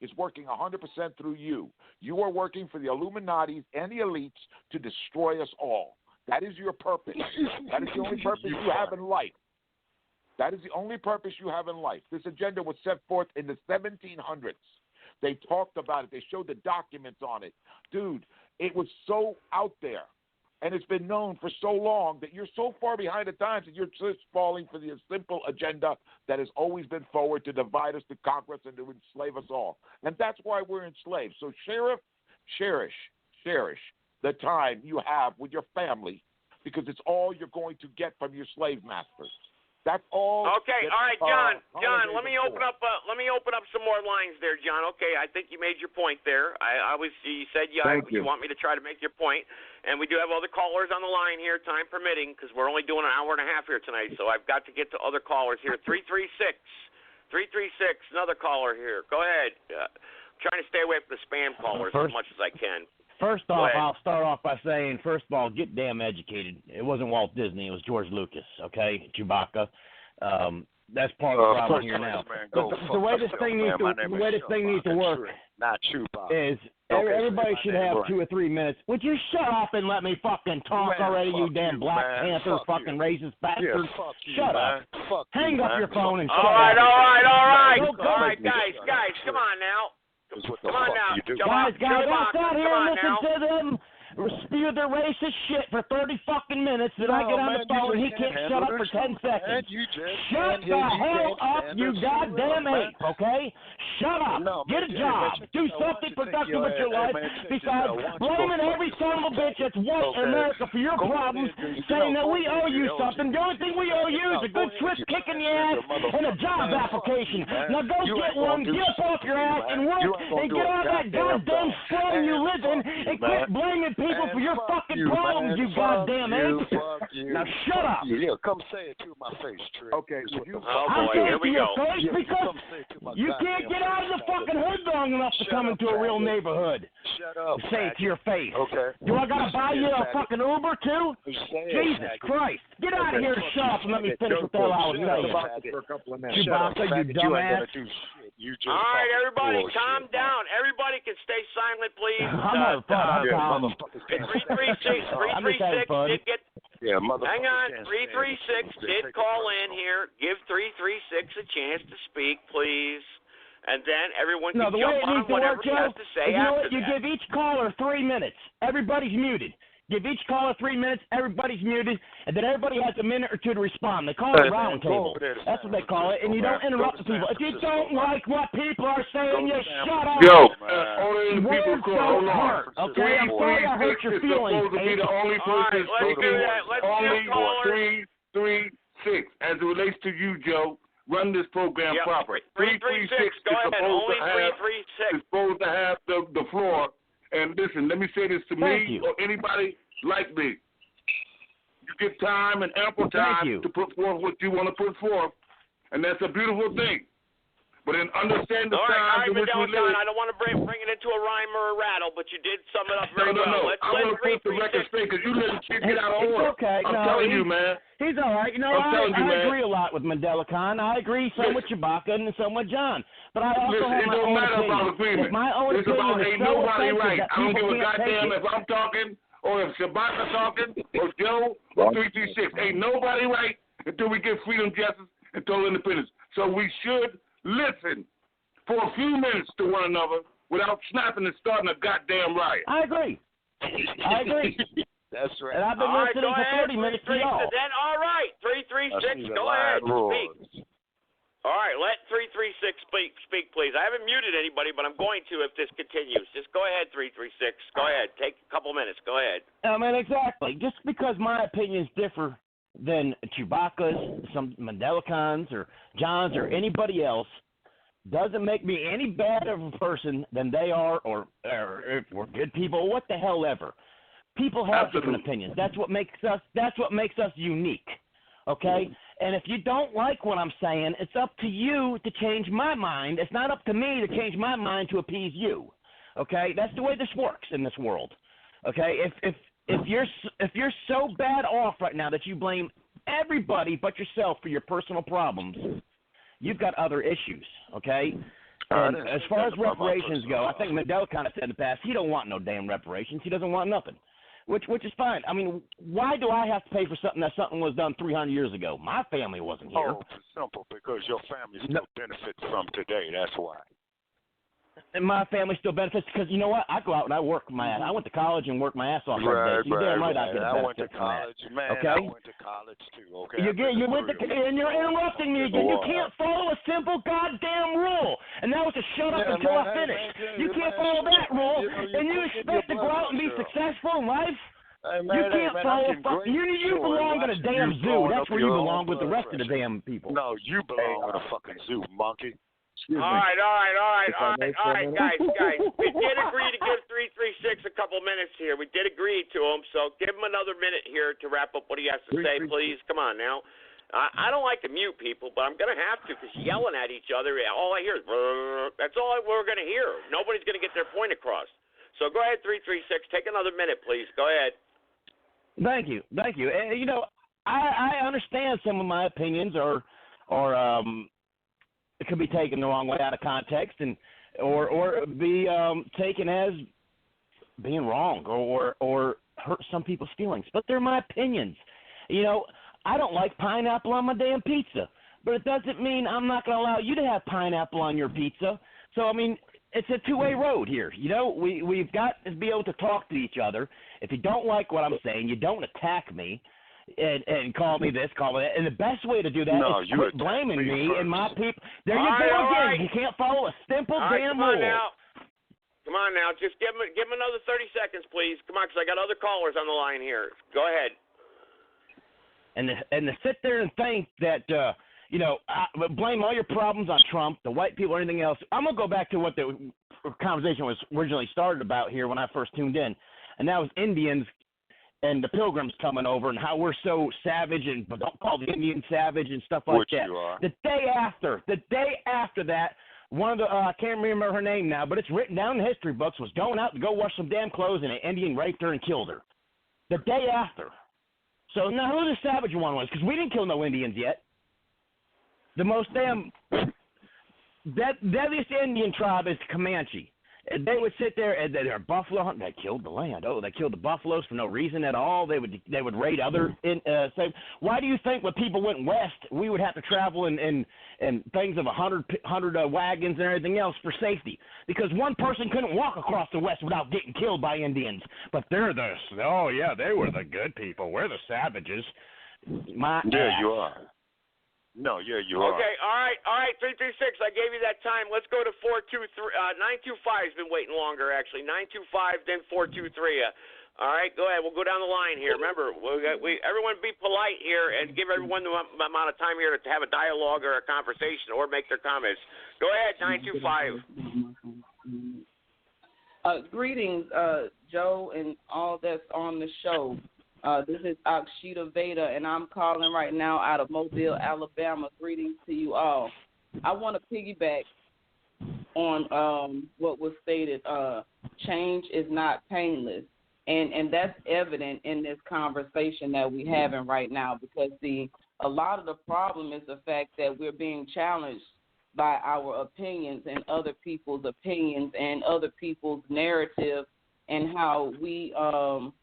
is working 100% through you. You are working for the Illuminatis and the elites to destroy us all. That is your purpose. That is the only purpose you have in life. That is the only purpose you have in life. This agenda was set forth in the 1700s. They talked about it. They showed the documents on it. Dude, it was so out there. And it's been known for so long that you're so far behind the times that you're just falling for the simple agenda that has always been forward to divide us, to conquer us, and to enslave us all. And that's why we're enslaved. So, Sheriff, cherish the time you have with your family because it's all you're going to get from your slave masters. That's all. Okay, all right, John. John, let me open up some more lines there, John. Okay, I think you made your point there. You said you want me to try to make your point, and we do have other callers on the line here, time permitting, because we're only doing an hour and a half here tonight. So I've got to get to other callers here. 336, another caller here. Go ahead. I'm trying to stay away from the spam callers as much as I can. First off, I'll start off by saying, first of all, get damn educated. It wasn't Walt Disney. It was George Lucas, okay? Chewbacca. That's part of the problem here now. The way this thing needs to work not Chewbacca. is everybody should have 2 or 3 minutes. Would you shut up and let me fucking talk already, you damn Black Panther fucking racist bastard? Shut up. Hang up your phone and shut up. All right, guys, come on now. Come on now. Guys, I'll sit here and listen to them spew their racist shit for 30 fucking minutes, then I get on the phone and he can't shut up for 10 seconds. Shut the hell up, you goddamn ape, okay? Shut up. Get a job. Do something productive with your life besides blaming every son of a bitch that's white in America for your problems, saying that we owe you something. The only thing we owe you is a good twist kick in the ass and a job application. Now go get one, get up off your ass and work and get out of that goddamn slum you live in and quit blaming people for your fucking problems, you goddamn ape. Now shut up. Yeah, come say it to my face, Trick. Okay. Oh boy, here we go. Because you can't get out of the fucking hood long enough to come into a real neighborhood. Shut up. Say it to your face. Okay. Do I gotta buy you a fucking Uber too? Jesus Christ. Get out of here, shut up, and let me finish what the hell I was saying. Chewbacca, you dumbass. All right, everybody, calm down. Everybody can stay silent, please. I'm having fun. 336 did get. Yeah, hang on, 336 did call in here. Give 336 a chance to speak, please. And then everyone can jump on whatever he has to say after that. You give each caller 3 minutes. Everybody's muted. Give each caller 3 minutes, everybody's muted, and then everybody has a minute or two to respond. They call it a round table. That's what they call it, and you don't interrupt the people. If you don't like what people are saying, you shut up. Yo, only the people call. Hold on. Okay, I'm sorry I hurt your feelings. Supposed to be the only person speaking. Only 336. As it relates to you, Joe, run this program proper. 336 is supposed to have the floor. And listen, let me say this to me or anybody like me. You get time and ample time to put forth what you want to put forth, and that's a beautiful thing. But then understand the times in which we live. I don't want to bring it into a rhyme or a rattle, but you did sum it up very well. No. I want to put the record straight because you let the shit get out of order. Okay. I'm telling you, man. He's all right. You know, I agree a lot with Mandela Khan. I agree some with Chewbacca and some with John. But I also have my own opinion. My own opinion is so offensive that people can't take it. If I'm talking or if Chewbacca talking or Joe or 336. Ain't nobody right until we get freedom, justice, and total independence. So we should listen for a few minutes to one another without snapping and starting a goddamn riot. I agree. That's right. And I've been listening for 30 minutes to y'all. Then, all right, 336, go ahead, speak. All right, let 336 speak, please. I haven't muted anybody, but I'm going to if this continues. Just go ahead, 336. Go ahead. Take a couple minutes. Go ahead. I mean, exactly. Just because my opinions differ than Chewbacca's, some Mandela Khans, or John's, or anybody else, doesn't make me any bad of a person than they are, or if we're good people, what the hell ever. People have different opinions. That's what makes us unique. Okay? And if you don't like what I'm saying, it's up to you to change my mind. It's not up to me to change my mind to appease you. Okay? That's the way this works in this world. Okay? If you're so bad off right now that you blame everybody but yourself for your personal problems, you've got other issues. Okay? And as far as reparations go, I think Mandela kind of said in the past, he don't want no damn reparations. He doesn't want nothing. Which is fine. I mean, why do I have to pay for something was done 300 years ago? My family wasn't here. Oh, it's simple, because your family still benefits from today. That's why. And my family still benefits because, you know what? I go out and I work my ass. I went to college and worked my ass off every day. So you're damn right I get a benefit. I went to college, man. Okay? I went to college, too. Okay? And you're interrupting me again. You can't follow a simple goddamn rule. And that was to shut up until I finish. You can't follow that rule, and you expect to go out and be successful in life? Hey, man, you can't follow. You belong in a damn zoo. That's where you belong with the rest of the damn people. No, you belong in a fucking zoo, monkey. All right, guys. We did agree to give 336 a couple minutes here. We did agree to him, so give him another minute here to wrap up what he has to say, please. Come on now. I don't like to mute people, but I'm going to have to because yelling at each other, all I hear is that's all we're going to hear. Nobody's going to get their point across. So go ahead, 336. Take another minute, please. Go ahead. Thank you. And, I understand some of my opinions or it could be taken the wrong way out of context or be taken as being wrong or hurt some people's feelings. But they're my opinions. I don't like pineapple on my damn pizza, but it doesn't mean I'm not going to allow you to have pineapple on your pizza. So, I mean, it's a two-way road here. We've got to be able to talk to each other. If you don't like what I'm saying, you don't attack me and call me this, call me that. And the best way to do that is quit blaming me and my people. There you go again. Right. You can't follow a simple damn rule. Come on now. Just give him another 30 seconds, please. Come on, because I got other callers on the line here. Go ahead. And to sit there and think that, blame all your problems on Trump, the white people, or anything else. I'm going to go back to what the conversation was originally started about here when I first tuned in. And that was Indians and the Pilgrims coming over and how we're so savage and don't call the Indians savage and stuff like that. You are. The day after that, one of the, I can't remember her name now, but it's written down in the history books, was going out to go wash some damn clothes and an Indian raped her and killed her. The day after. So now who the savage one was? Because we didn't kill no Indians yet. The most deadliest Indian tribe is the Comanche. And they would sit there and they're buffalo hunting. They killed the land. Oh, they killed the buffaloes for no reason at all. They would raid other. Why do you think when people went west, we would have to travel in things of 100 wagons and everything else for safety? Because one person couldn't walk across the west without getting killed by Indians. But they were the good people. We're the savages. You are. No, you are. Okay, all right, 336. I gave you that time. Let's go to 423. 925's been waiting longer, actually. 925, then 423. All right, go ahead. We'll go down the line here. Remember, everyone be polite here and give everyone the amount of time here to have a dialogue or a conversation or make their comments. Go ahead, 925. Greetings, Joe, and all that's on the show. This is Akshita Veda, and I'm calling right now out of Mobile, Alabama. Greetings to you all. I want to piggyback on what was stated. Change is not painless, and that's evident in this conversation that we're having right now because a lot of the problem is the fact that we're being challenged by our opinions and other people's opinions and other people's narrative and how we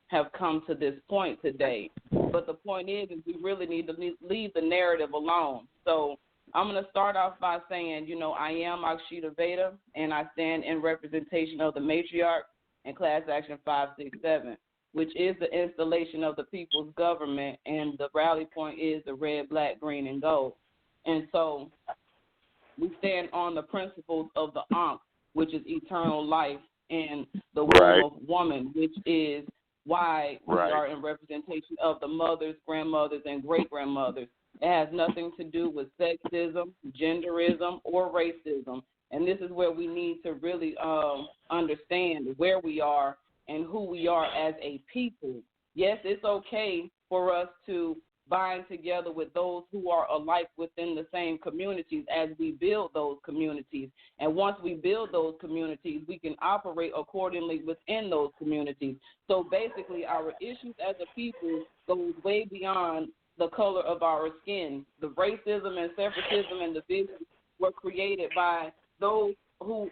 have come to this point today. But the point is we really need to leave the narrative alone. So I'm going to start off by saying, I am Akshita Veda, and I stand in representation of the matriarch and Class Action 567, which is the installation of the people's government, and the rally point is the red, black, green, and gold. And so we stand on the principles of the Ankh, which is eternal life, and the will of woman, which is why we are in representation of the mothers, grandmothers, and great-grandmothers. It has nothing to do with sexism, genderism, or racism. And this is where we need to really understand where we are and who we are as a people. Yes, it's okay for us to bind together with those who are alike within the same communities as we build those communities. And once we build those communities, we can operate accordingly within those communities. So basically, our issues as a people goes way beyond the color of our skin. The racism and separatism and division were created by those who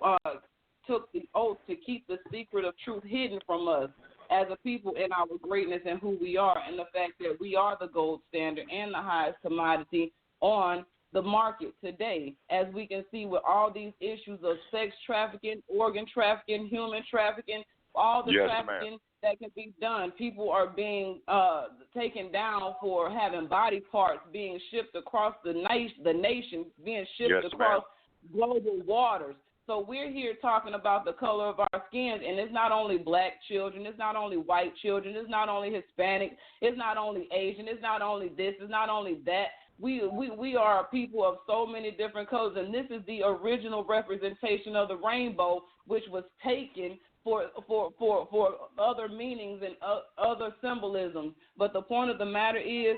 took the oath to keep the secret of truth hidden from us as a people in our greatness and who we are, and the fact that we are the gold standard and the highest commodity on the market today. As we can see with all these issues of sex trafficking, organ trafficking, human trafficking, all the trafficking that can be done. People are being taken down for having body parts being shipped across the nation, being shipped across global waters. So we're here talking about the color of our skins, and it's not only black children, it's not only white children, it's not only Hispanic, it's not only Asian, it's not only this, it's not only that. We are a people of so many different colors, and this is the original representation of the rainbow, which was taken for other meanings and other symbolisms. But the point of the matter is,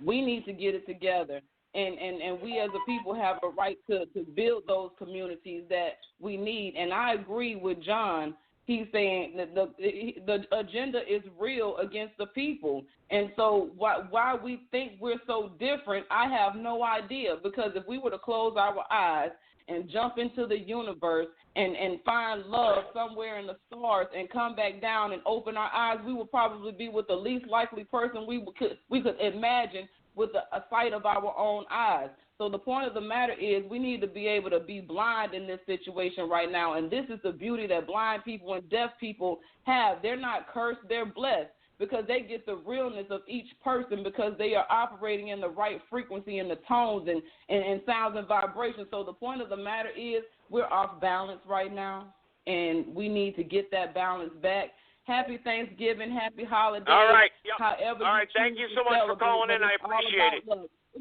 we need to get it together. And we as a people have a right to build those communities that we need. And I agree with John. He's saying that the agenda is real against the people. And so why we think we're so different, I have no idea. Because if we were to close our eyes and jump into the universe and find love somewhere in the stars and come back down and open our eyes, we would probably be with the least likely person we could imagine with a sight of our own eyes. So the point of the matter is we need to be able to be blind in this situation right now, and this is the beauty that blind people and deaf people have. They're not cursed, they're blessed, because they get the realness of each person because they are operating in the right frequency and the tones and sounds and vibrations. So the point of the matter is we're off balance right now, and we need to get that balance back. Happy Thanksgiving, happy holidays. All right. Yep. However all right. Thank you so much for calling in. I appreciate it.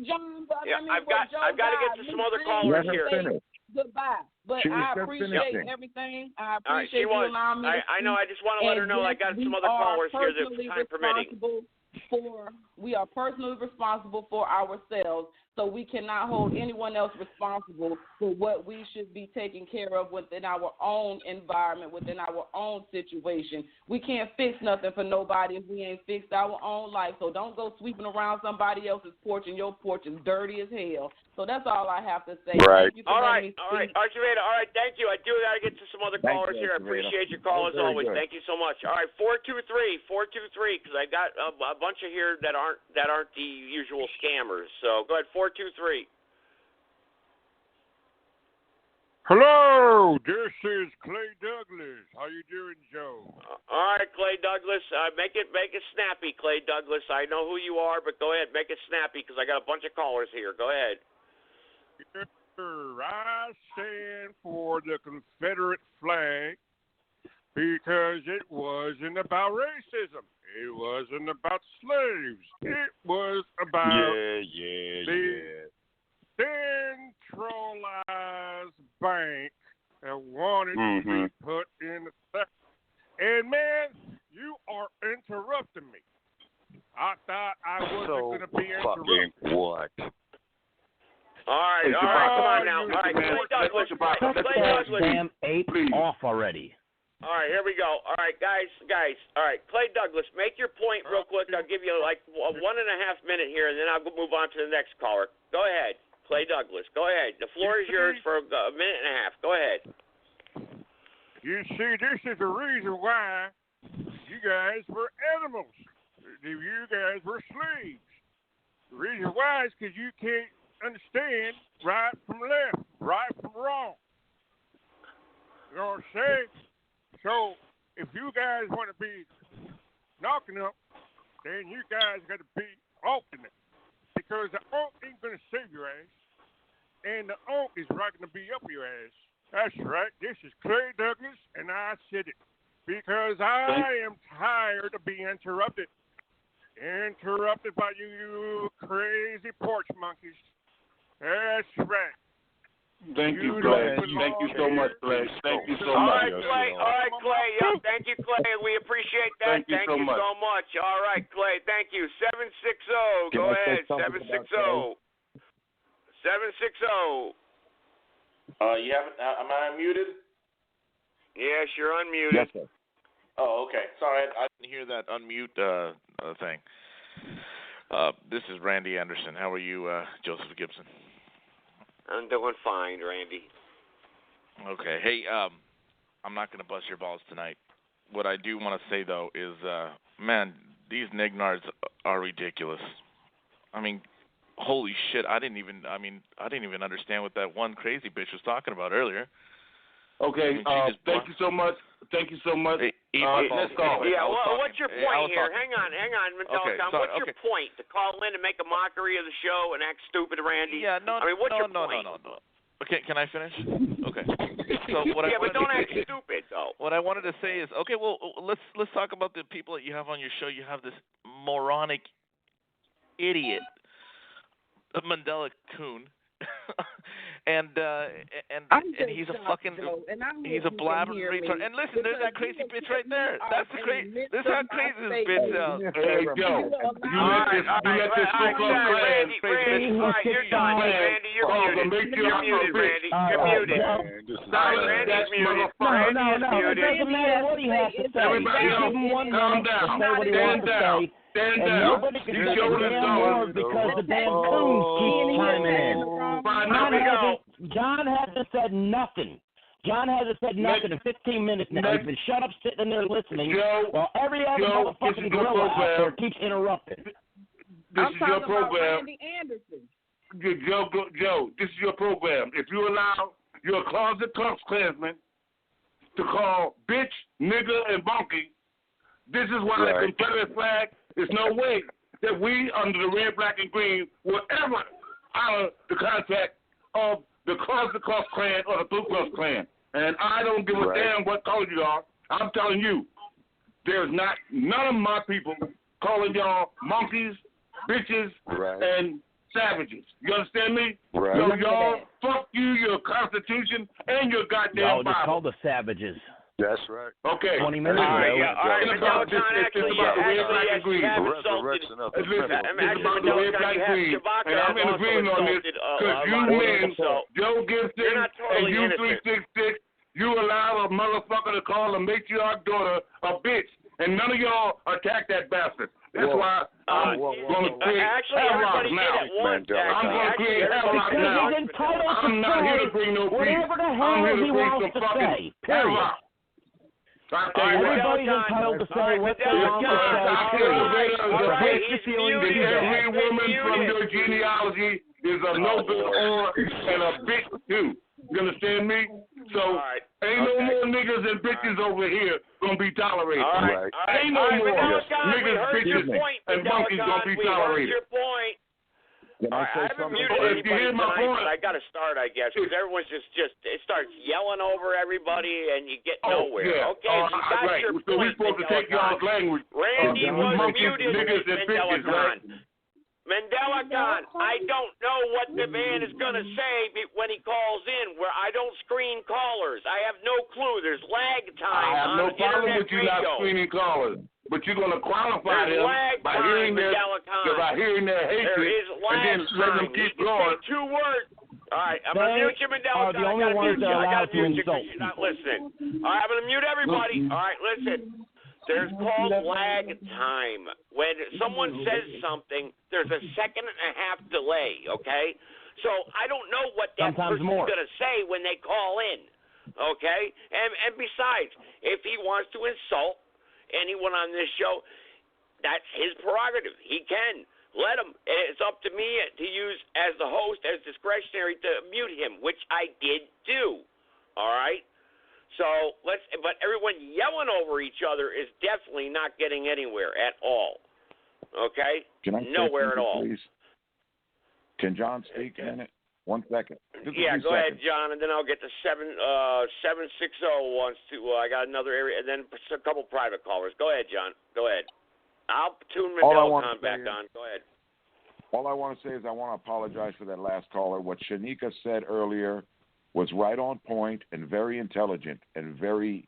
John, I've got to get to some other callers here. Goodbye. But I appreciate everything. I appreciate you allowing me to speak. I know. I just want to let her know I got some other callers here that time permitting. We are personally responsible for ourselves, so we cannot hold anyone else responsible for what we should be taking care of within our own environment, within our own situation. We can't fix nothing for nobody if we ain't fixed our own life. So don't go sweeping around somebody else's porch, and your porch is dirty as hell. So that's all I have to say. Right. All right. Archiveda, all right, thank you. I do got to get to some other callers here. I appreciate your call as always. Good. Thank you so much. All right, 423, because I got a bunch of here that aren't the usual scammers. So go ahead, 423. Hello, this is Clay Douglas. How you doing, Joe? All right, Clay Douglas. Make it snappy, Clay Douglas. I know who you are, but go ahead, make it snappy because I got a bunch of callers here. Go ahead. I stand for the Confederate flag because it wasn't about racism. It wasn't about slaves. It was about the centralized bank that wanted to be put in effect. And, man, you are interrupting me. I thought I wasn't going to be interrupted. What? All right, come on now. All right, Clay Douglas. Damn ape off already. All right, here we go. All right, guys. All right, Clay Douglas, make your point real quick. I'll give you like 1.5 minutes here, and then I'll move on to the next caller. Go ahead, Clay Douglas. Go ahead. The floor is yours for a minute and a half. Go ahead. You see, this is the reason why you guys were animals. You guys were slaves. The reason why is because you can't understand right from left, right from wrong. You know what I'm saying? So, if you guys want to be knocking up, then you guys got to be alternate. Because the unk ain't going to save your ass, and the unk is right going to be up your ass. That's right. This is Clay Douglas, and I said it. Because I am tired of being interrupted. Interrupted by you crazy porch monkeys. That's right. Thank you, Clay. Thank you so much, Clay. Thank you so much. All right, Clay. Yeah, thank you, Clay. We appreciate that. Thank you so much. All right, Clay. Thank you. 760. Go ahead. 760. 760. You haven't? Am I unmuted? Yes, you're unmuted. Yes, sir. Oh, okay. Sorry, I didn't hear that unmute thing. This is Randy Anderson. How are you, Joseph Gibson? I'm doing fine, Randy. Okay. Hey, I'm not going to bust your balls tonight. What I do want to say, though, is, man, these nignards are ridiculous. I mean, holy shit, I didn't even understand what that one crazy bitch was talking about earlier. Okay, thank you so much. Thank you so much. Let's call. Yeah, well, what's your point here? Hang on, Okay, what's your point? To call in and make a mockery of the show and act stupid, Randy? Yeah, no, I mean, what's your point? No. Okay, can I finish? Okay. So what but don't act stupid, though. What I wanted to say is, okay, well, let's talk about the people that you have on your show. You have this moronic idiot, Mandela Coon, and he's a fucking he's a blabbering retard. And listen, there's that crazy bitch right there. That's the crazy. This is how crazy this bitch sounds. Hey, Joe, you let this book go. Randy, all right, you're done. Randy, you're muted. You're muted, Randy. You're muted. Randy's muted. No. It doesn't matter what he has to say. Everybody else, calm down. Stand down. Stand down. Nobody can say a damn word because the damn coons keep chiming in. John hasn't said nothing. John hasn't said nothing in 15 minutes now. He's been shut up sitting there listening while every other motherfucking gorilla out there keeps interrupting. This is your program. Randy Anderson. Joe, this is your program. If you allow your closet Klux Klansman to call bitch, nigger, and monkey, this is why the Confederate flag, there's no way that we, under the red, black, and green, will ever honor the contract of the Closet Klux Klan or the Ku Klux Klan. And I don't give a damn what color you are. I'm telling you, there's none of my people calling y'all monkeys, bitches, and savages. You understand me? Right. So y'all, fuck you, your Constitution, and your goddamn Y'all just Bible. call the savages. That's right. Okay. 20 minutes All right, ago. all right, Mandela John, actually, you have insulted. And I'm in agreement on this because you men, Joe Gibson and you 366, you allow a motherfucker to call a matriarch daughter a bitch, and none of y'all attack that bastard. That's why I'm going to create havoc now. I'm going to create havoc now. He's entitled to I'm not here to bring no peace. whatever the I'm hell here to he bring wants some to fucking say. Period. havoc. Everybody's entitled to say what they want to say. Every woman from your genealogy is a no good or and a bitch too. You understand me? So ain't no more niggas and bitches over here gonna be tolerated. Ain't no more niggas, bitches, and monkeys gonna be tolerated. I haven't muted anybody tonight, but I got to start, I guess, because everyone's just it starts yelling over everybody, and you get nowhere. Yeah. Okay, you got your So point, we're supposed to take y'all's language. Randy was muted, niggas and bitches, right? Mandela Khan, I don't know what the man is going to say when he calls in, where I don't screen callers. I have no clue. There's lag time. I have no problem with you not screening callers. But you're going to qualify them by hearing their hatred and then let them keep going. Say 2 words. All right, I'm going to mute you, Mandela. The only ones that are allowed to insult. You're not listening. All right, I'm going to mute everybody. All right, listen. There's called lag time. When someone says something, there's a 1.5 second delay, okay? So I don't know what that person's going to say when they call in, okay? And besides, if he wants to insult anyone on this show, that's his prerogative. He can. Let him. It's up to me to use, as the host, as discretionary to mute him, which I did do, all right? So but everyone yelling over each other is definitely not getting anywhere at all. Okay? Can I nowhere at all. Please? Can John speak in a minute? 1 second. Go ahead, John, and then I'll get to 760 wants to. I got another area, and then a couple private callers. Go ahead, John. Go ahead. I'll tune Mandela Khan back on. Go ahead. All I want to say is I want to apologize for that last caller. What Shanika said earlier was right on point and very intelligent and very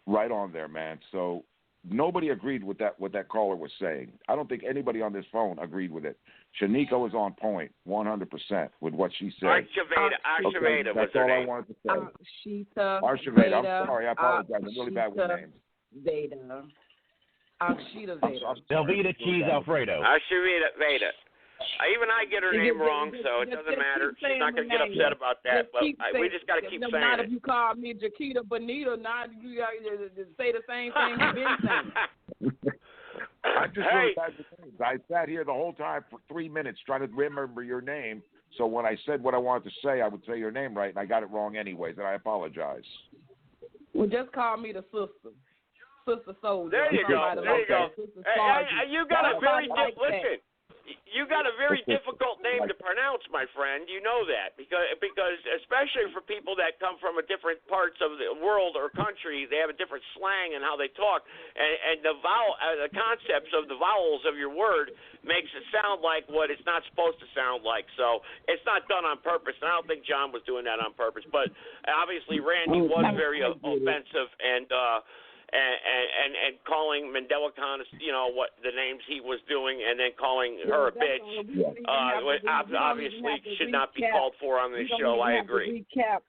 right on there, man. So nobody agreed with what that caller was saying. I don't think anybody on this phone agreed with it. Shanika was on point 100% with what she said. Archiveda, that's all I wanted to say. Archiveda. I'm sorry, I apologize. I'm really bad with names. Archiveda Veda. Velveeta cheese Alfredo. Archiveda Veda. Even I get her name wrong, so it doesn't matter. She's not going to get upset about that, but we just got to keep saying not it. If you call me Jaquita Bonita, now you got to say the same thing you've been saying. I just really bad with names. I sat here the whole time for 3 minutes trying to remember your name, so when I said what I wanted to say, I would say your name right, and I got it wrong anyways, and I apologize. Well, just call me the sister. Sister Soldier. There you go. There you go. Hey, you got a very listen. You got a very difficult name to pronounce, my friend. You know that because especially for people that come from a different parts of the world or country, they have a different slang and how they talk, and the concepts of the vowels of your word makes it sound like what it's not supposed to sound like. So it's not done on purpose, and I don't think John was doing that on purpose. But obviously, Randy was very offensive and calling Mandela Khan, what the names he was doing, and then calling her a bitch, obviously should not be called for on this show. I agree. Recap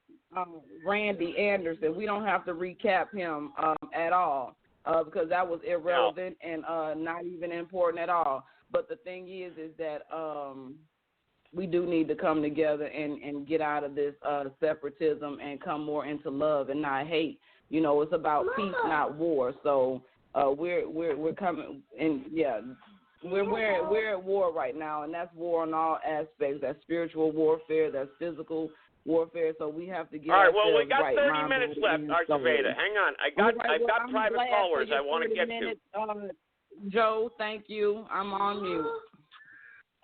Randy Anderson. We don't have to recap him at all because that was irrelevant and not even important at all. But the thing is that we do need to come together and get out of this separatism and come more into love and not hate. It's about peace, not war. So we're coming, and we're at war right now, and that's war on all aspects. That's spiritual warfare, that's physical warfare. So we have to get. All right. Well, we got right, 30 minutes left, Archiveda. Hang on, I've got private callers I want to get to. Joe, thank you. I'm on mute.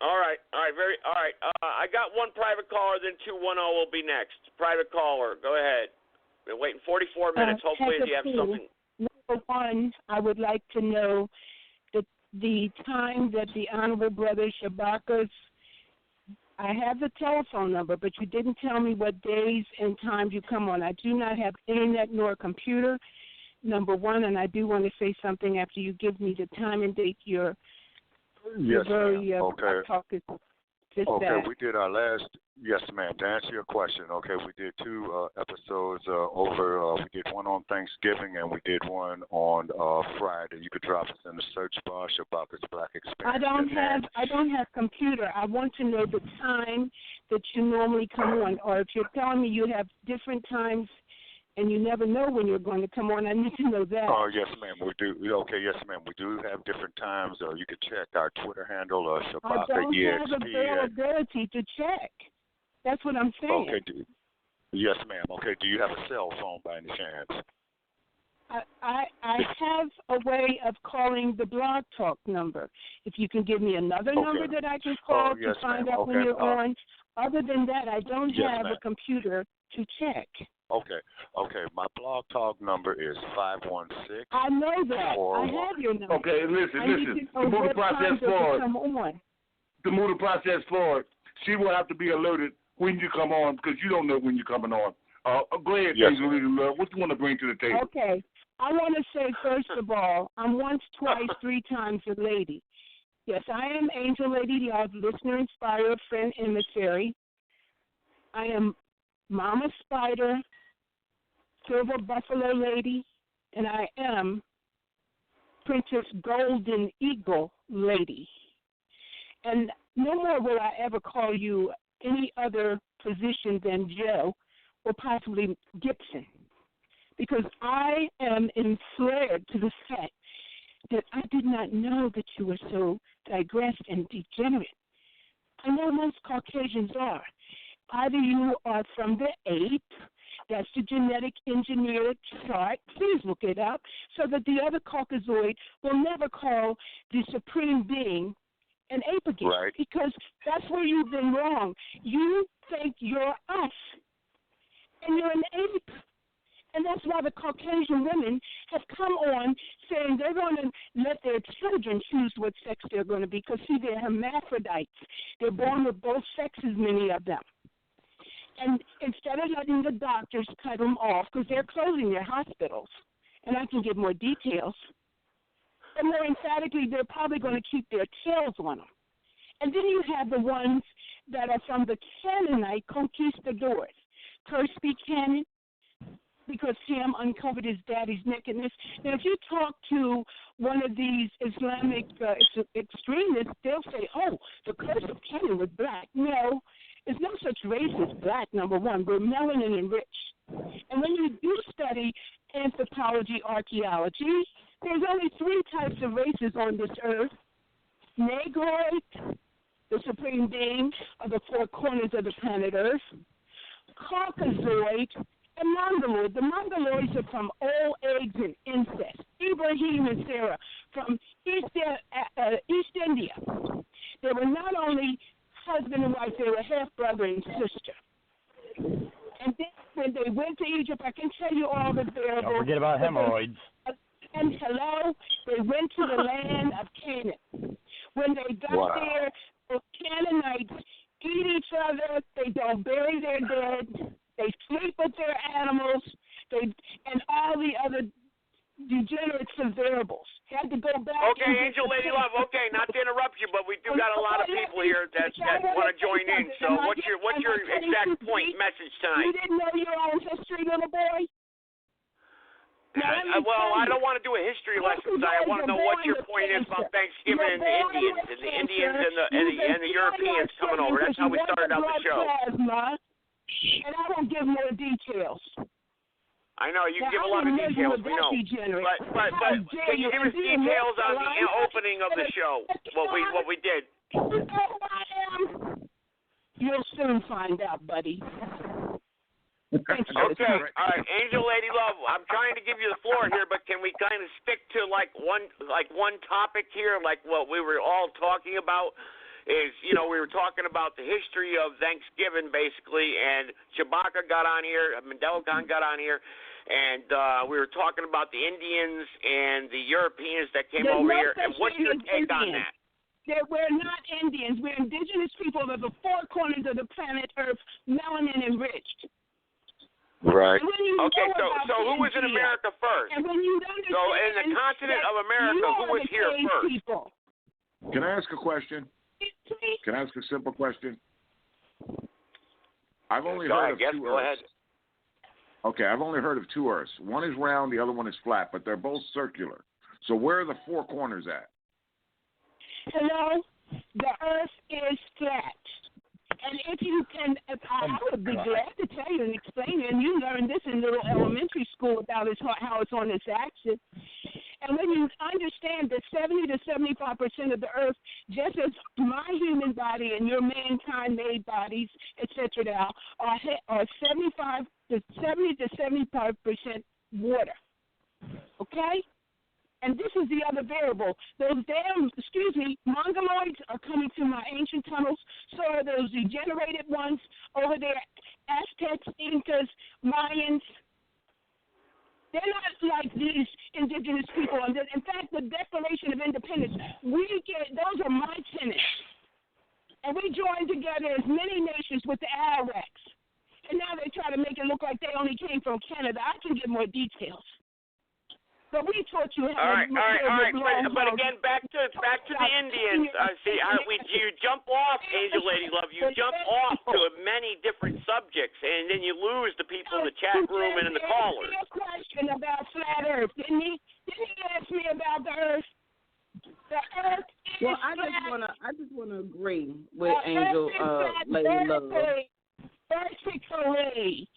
All right. I got one private caller, then 210 will be next. Private caller, go ahead. Been waiting 44 minutes. Hopefully you have something. Number one, I would like to know the time that the Honorable Brother Shabakos, I have the telephone number, but you didn't tell me what days and times you come on. I do not have internet nor a computer, number one, and I do want to say something after you give me the time and date your very talk is just that. We did our last, yes, ma'am, to answer your question, we did two episodes over, we did one on Thanksgiving and we did one on Friday. You could drop us in the search bar, Shabakos Black Experience. I don't have computer. I want to know the time that you normally come on, or if you're telling me you have different times and you never know when you're going to come on, I need to know that. Oh, yes, ma'am, we do. Okay, yes, ma'am, we do have different times. You can check our Twitter handle, Shabaka EXP. I don't have availability to check. That's what I'm saying. Okay, yes, ma'am. Okay, do you have a cell phone by any chance? I have a way of calling the Blog Talk number. If you can give me another number that I can call to find out when you're on. Other than that, I don't have a computer to check. Okay. My Blog Talk number is 516. I know that. I have your number. Okay, listen. To move the process forward. To move the process forward, she will have to be alerted when you come on because you don't know when you're coming on. Go ahead, Angel. What do you want to bring to the table? Okay. I want to say, first of all, I'm once, twice, 3 times a lady. Yes, I am Angel Lady Love, listener, inspirer, friend, emissary. I am Mama Spider, Silver Buffalo Lady, and I am Princess Golden Eagle Lady. And no more will I ever call you any other position than Joe or possibly Gibson, because I am enslaved to the fact that I did not know that you were so digressed and degenerate. I know most Caucasians are. Either you are from the ape, that's the genetic engineered chart, please look it up, so that the other Caucasoid will never call the supreme being an ape again. Right. Because that's where you've been wrong. You think you're us, and you're an ape. And that's why the Caucasian women have come on saying they're going to let their children choose what sex they're going to be, because, see, they're hermaphrodites. They're born with both sexes, many of them. And instead of letting the doctors cut them off, because they're closing their hospitals, and I can give more details, and more emphatically, they're probably going to keep their tails on them. And then you have the ones that are from the Canaanite conquistadors. Cursed be Canaan, because Ham uncovered his daddy's nakedness. Now, if you talk to one of these Islamic extremists, they'll say, oh, the curse of Canaan was black. No, there's no such race as black, number one. We're melanin enriched. And when you do study anthropology, archaeology, there's only 3 types of races on this earth. Negroid, the supreme being of the 4 corners of the planet Earth. Caucasoid, and Mongoloid. The Mongoloids are from old eggs and incest. Ibrahim and Sarah from East India. They were not brother and sister. And then when they went to Egypt, I can tell you all the variables. Don't forget about hemorrhoids. And hello, they went to the land of Canaan. When they got there, the Canaanites eat each other. They don't bury their dead. They sleep with their animals. And all the other degenerates and variables. Had to go back. Okay, Angel Lady Love. Okay, not to interrupt you, but we do got a lot of people here that want to join in. So what's your exact point message tonight? You didn't know your own history, little boy? Well, I don't want to do a history lesson tonight. I want to know what your point is about Thanksgiving and the Indians and the Europeans coming over. That's how we started out the show. And I won't give more details. I know you give a lot of details, we know. But can you give us details on the opening of the show? What we did? You know who I am? You'll soon find out, buddy. Okay, all right, Angel Lady Love. I'm trying to give you the floor here, but can we kind of stick to one topic here, like what we were all talking about? Is, we were talking about the history of Thanksgiving, basically, and Chewbacca got on here, Mandela Khan got on here, and we were talking about the Indians and the Europeans that came over here, and what's your take on that? We're not Indians. We're indigenous people of the four corners of the planet Earth, melanin enriched. Right. Okay, so who was in America first? And when you so in the continent of America, who was here first? People. Can I ask a question? Can I ask a simple question? I've only heard of two Earths. Okay, I've only heard of two Earths. One is round, the other one is flat, but they're both circular. So where are the four corners at? Hello? The Earth is flat. And if you can, I would be glad to tell you and explain it. And you learned this in little elementary school about how it's on its axis. And when you understand that 70 to 75% of the Earth, just as my human body and your mankind-made bodies, etc., now are 70 to 75% water. Okay? And this is the other variable. Those mongoloids are coming through my ancient tunnels. So are those degenerated ones over there, Aztecs, Incas, Mayans. They're not like these indigenous people. In fact, the Declaration of Independence, those are my tenants. And we joined together as many nations with the Arabs. And now they try to make it look like they only came from Canada. I can give more details. But we taught you how to. All right. But again, back to the Indians. You jump off, Angel Lady Love. You jump off to many different subjects, and then you lose the people in the chat room and in the callers. He asked me a question about flat Earth, didn't he? Didn't he ask me about the Earth? The Earth is flat. I just wanna agree with Angel Lady Love. Vertically.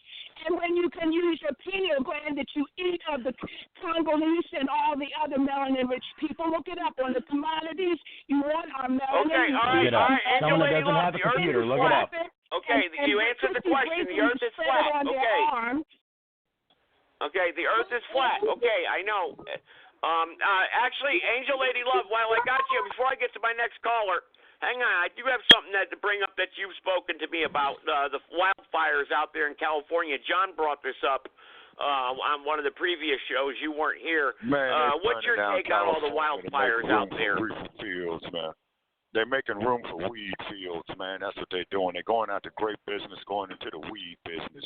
And when you can use your pineal gland that you eat of the Congolese and all the other melanin-rich people, look it up on the commodities. You want our melanin. Okay, all right. Someone that doesn't have a computer, look it up. Okay, you answered the question. The Earth is flat. Okay, the Earth is flat. Okay, I know. Actually, Angel Lady Love, while I got you, before I get to my next caller, hang on, I do have something to bring up that you've spoken to me about, the wildfires out there in California. John brought this up on one of the previous shows. You weren't here. Man, what's your take on all the wildfires out there? Fields, man. They're making room for weed fields, man. That's what they're doing. They're going out to grape business, going into the weed business.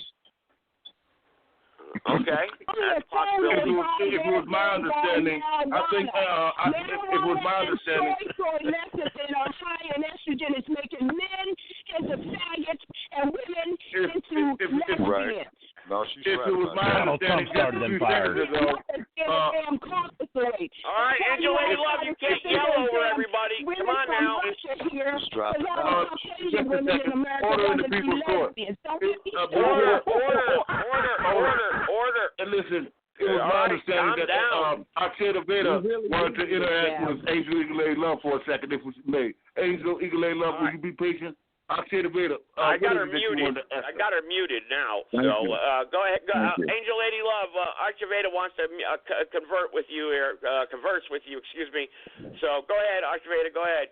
Okay. That's a possibility. If it was my understanding, I think it was my understanding. High in estrogen is making men into faggots and women into lesbians. Right. No, she's if it was my understanding, started them fires. All right, Angel Lady Love, you can't yell over everybody. Come on now. Just drop it out. Order in the people's court. Order. And listen, it was my understanding that Oxida Veda wanted to interact with Angel Eagle Lady Love for a second, if it was made. Angel Eagle Lady Love, will you be patient? Oxida Veda. I got her muted. I got her muted now. So go ahead. Angel Lady Love, Archiveda wants to converse with you. Excuse me. So go ahead, Archiveda. Go ahead.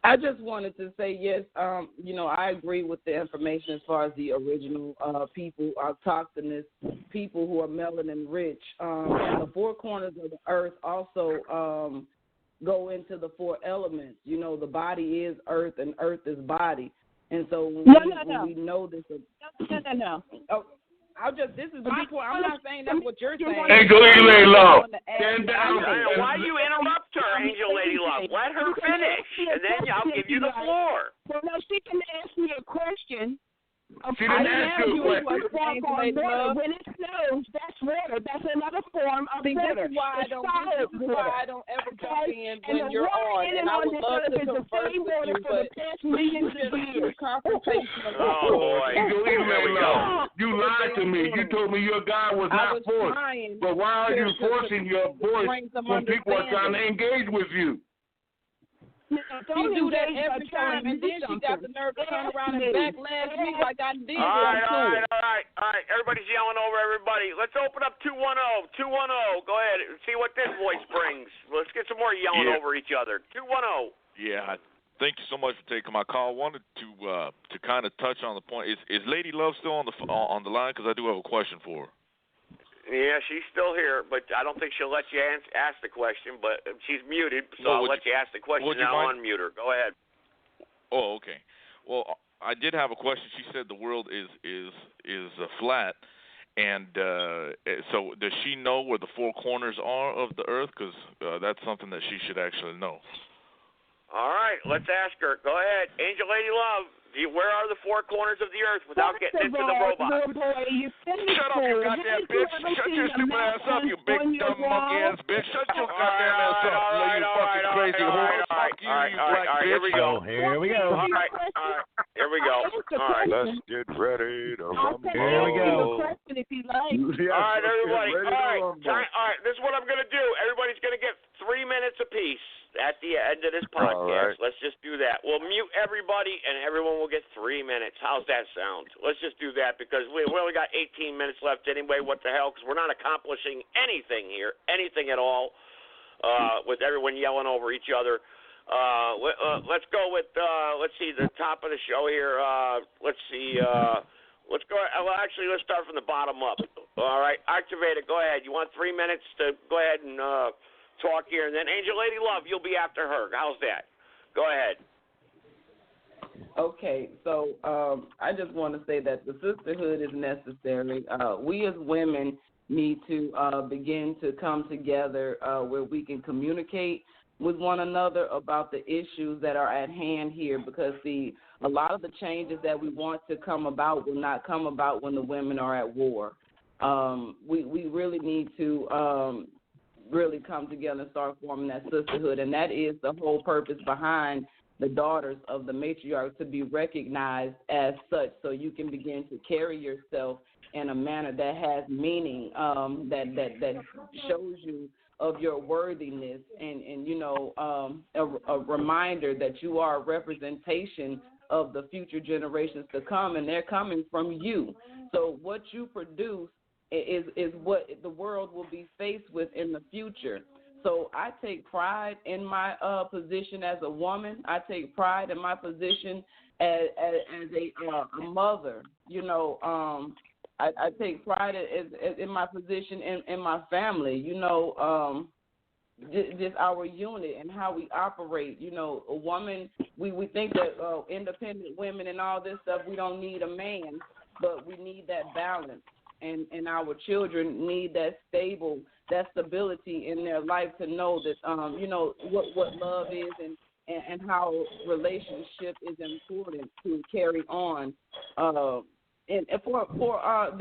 I just wanted to say yes. I agree with the information as far as the original people, autochthonous people who are melanin rich. And the four corners of the earth also go into the four elements. The body is earth, and earth is body. And so when we know this, no. Oh, this is my point. I'm not saying that's what you're saying. Angel Lady Love, stand down. Why do you interrupt her, Angel Lady Love? Let her finish, and then I'll give you the floor. Well, no, she can ask me a question. She didn't ask you a question. When it snows, that's water. That's another form of water. This is why I don't ever jump in when you're on. And I would love to converse with you, but millions of years. Oh, boy. You lied to me. You told me your God was not forced. But why are you forcing your voice when people are trying to engage with you? She do that every time, and then she got the nerve to turn around and backlash me like I did. All right. Everybody's yelling over everybody. Let's open up 210. 210. Go ahead. See what this voice brings. Let's get some more yelling over each other. 210. Yeah. Thank you so much for taking my call. I wanted to kind of touch on the point. Is Lady Love still on the line? Because I do have a question for her. Yeah, she's still here, but I don't think she'll let you ask the question. But she's muted, so I'll let you ask the question. Now I'll unmute her. Go ahead. Oh, okay. Well, I did have a question. She said the world is flat, and so does she know where the four corners are of the earth? Because that's something that she should actually know. All right, let's ask her. Go ahead, Angel Lady Love. Where are the four corners of the earth without getting into the robot? Shut up, you goddamn bitch. Shut your stupid ass up, you big dumb monkey ass bitch. Shut your goddamn ass up, you fucking crazy whore. Fuck you, you black bitch. Here we go. Here we go. All right. Here we go. All right. Let's get ready to rumble. Here we go. All right, everybody. All right. This is what I'm going to do. Everybody's going to get 3 minutes apiece at the end of this podcast. Right. Let's just do that. We'll mute everybody, and everyone will get 3 minutes. How's that sound? Let's just do that because we only got 18 minutes left anyway. What the hell? Because we're not accomplishing anything here, anything at all, with everyone yelling over each other. Let's go with, let's see, the top of the show here. Let's see. Let's go. Well, actually, let's start from the bottom up. All right. Activate it. Go ahead. You want 3 minutes to go ahead and talk here, and then Angel Lady Love, you'll be after her. How's that? Go ahead. Okay, so I just want to say that the sisterhood is necessary. We as women need to begin to come together where we can communicate with one another about the issues that are at hand here, because a lot of the changes that we want to come about will not come about when the women are at war. We really need to really come together and start forming that sisterhood, and that is the whole purpose behind the daughters of the matriarch, to be recognized as such, so you can begin to carry yourself in a manner that has meaning, that shows you of your worthiness, and a reminder that you are a representation of the future generations to come, and they're coming from you. So what you produce is what the world will be faced with in the future. So I take pride in my position as a woman. I take pride in my position as a mother. I take pride in my position in my family. Just our unit and how we operate. A woman, we think that independent women and all this stuff, we don't need a man, but we need that balance. And our children need that stability in their life to know that, what love is and how relationship is important to carry on. And for our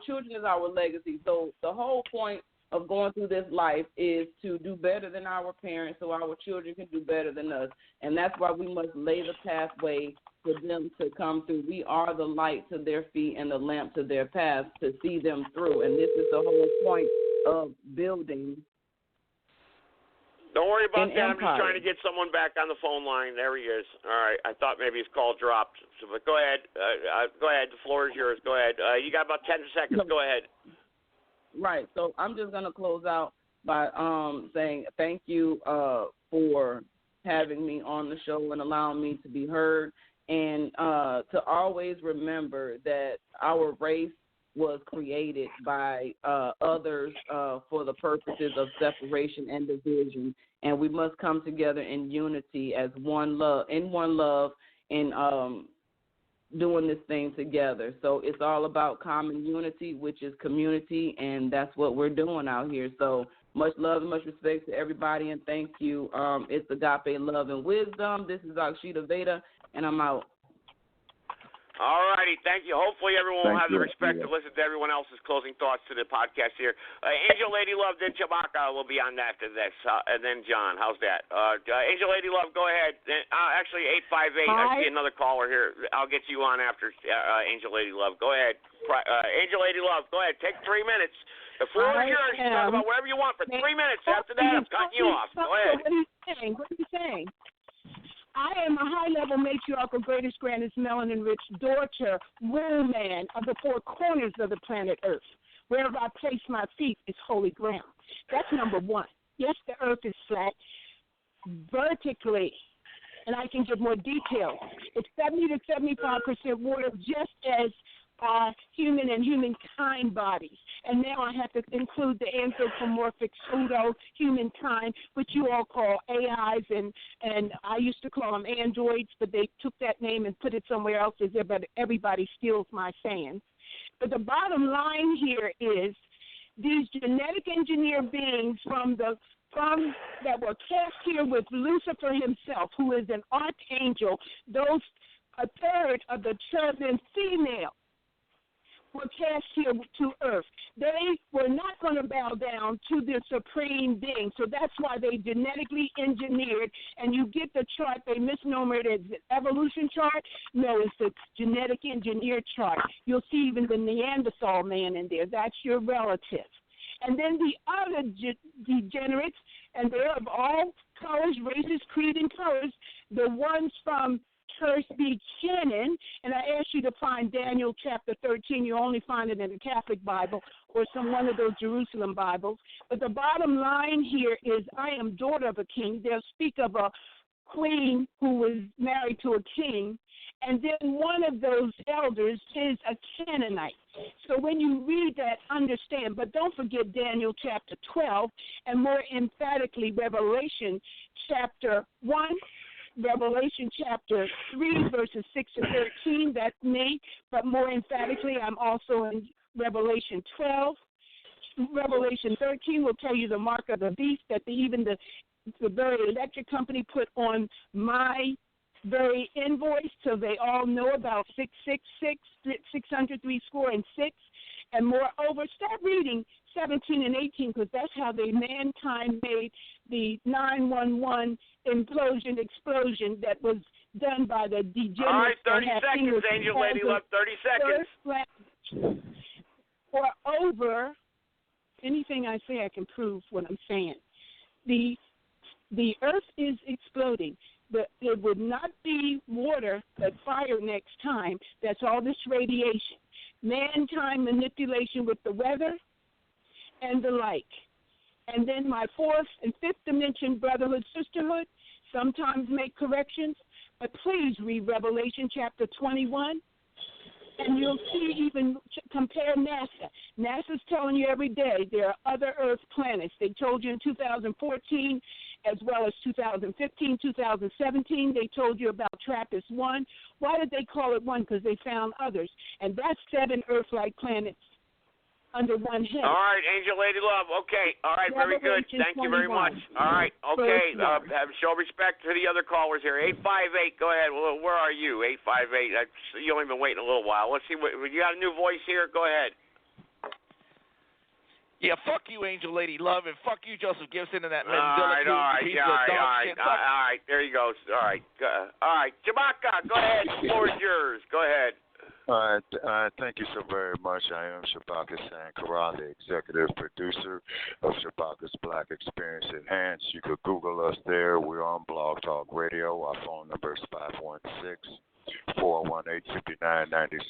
children is our legacy. So the whole point of going through this life is to do better than our parents so our children can do better than us. And that's why we must lay the pathway for them to come through. We are the light to their feet and the lamp to their path to see them through. And this is the whole point of building. Don't worry about that. Empire. I'm just trying to get someone back on the phone line. There he is. All right. I thought maybe his call dropped. So, but go ahead. Go ahead. The floor is yours. Go ahead. You got about 10 seconds. Go ahead. Right. So I'm just going to close out by saying thank you for having me on the show and allowing me to be heard, and to always remember that our race was created by others for the purposes of separation and division, and we must come together in unity as one love, in doing this thing together. So it's all about common unity, which is community, and that's what we're doing out here. So much love and much respect to everybody, and thank you. It's Agape Love and Wisdom. This is Akshita Veda, and I'm out. All righty, thank you. Hopefully everyone will have the respect to listen to everyone else's closing thoughts to the podcast here. Angel Lady Love, then Chewbacca will be on after this, and then John. How's that? Angel Lady Love, go ahead. Actually, 858, I see another caller here. I'll get you on after Angel Lady Love. Go ahead. Angel Lady Love, go ahead. Take 3 minutes. The floor is yours. You talk about whatever you want for 3 minutes. After that, I'm cutting you off. Go ahead. What are you saying? I am a high-level matriarchal, greatest, grandest, melanin-rich daughter, woman of the four corners of the planet Earth. Wherever I place my feet is holy ground. That's number one. Yes, the Earth is flat vertically, and I can give more details. It's 70 to 75% water, just as human and humankind bodies. And now I have to include the anthropomorphic pseudo-humankind, which you all call AIs, and I used to call them androids, but they took that name and put it somewhere else as everybody steals my saying. But the bottom line here is these genetic engineered beings that were cast here with Lucifer himself, who is an archangel, a third of the cherubim female, were cast here to earth. They were not going to bow down to the supreme being, so that's why they genetically engineered, and you get the chart, they misnomer it as an evolution chart. No, it's a genetic engineer chart. You'll see even the Neanderthal man in there. That's your relative. And then the other degenerates, and they're of all colors, races, creed, and colors, the ones from Terce Buchanan, and I asked you to find Daniel chapter 13. You only find it in the Catholic Bible or one of those Jerusalem Bibles. But the bottom line here is I am daughter of a king. They'll speak of a queen who was married to a king, and then one of those elders is a Canaanite. So when you read that, understand. But don't forget Daniel chapter 12, and more emphatically Revelation chapter 1, Revelation chapter 3, verses 6 to 13, that's me. But more emphatically, I'm also in Revelation 12. Revelation 13 will tell you the mark of the beast that even the very electric company put on my very invoice, so they all know about 666, 603 score and 6. And moreover, start reading 17 and 18, because that's how mankind made the 911 explosion that was done by the degenerates. All right, 30 seconds, Angel Lady Love, 30 seconds. Moreover, anything I say, I can prove what I'm saying. The earth is exploding. It would not be water, but fire next time. That's all this radiation. Mankind manipulation with the weather and the like. And then my fourth and fifth dimension, brotherhood, sisterhood, sometimes make corrections, but please read Revelation chapter 21, and you'll see, even compare NASA. NASA's telling you every day there are other Earth planets. They told you in 2014, as well as 2015, 2017, they told you about TRAPPIST-1. Why did they call it one? Because they found others. And that's 7 Earth-like planets under one head. All right, Angel Lady Love. Okay. All right, very good. Thank you very much. All right. Okay. Show respect to the other callers here. 858, go ahead. Well, where are you? 858. You only been waiting a little while. Let's see. You got a new voice here? Go ahead. Yeah, fuck you, Angel Lady Love, and fuck you, Joseph Gibson, and that All right. There you go. All right. Chewbacca, go ahead. The floor is yours. Go ahead. All right. Thank you so very much. I am Chewbacca Sankara, the executive producer of Chewbacca's Black Experience Enhanced. You could Google us there. We're on Blog Talk Radio. Our phone number is 418-5996.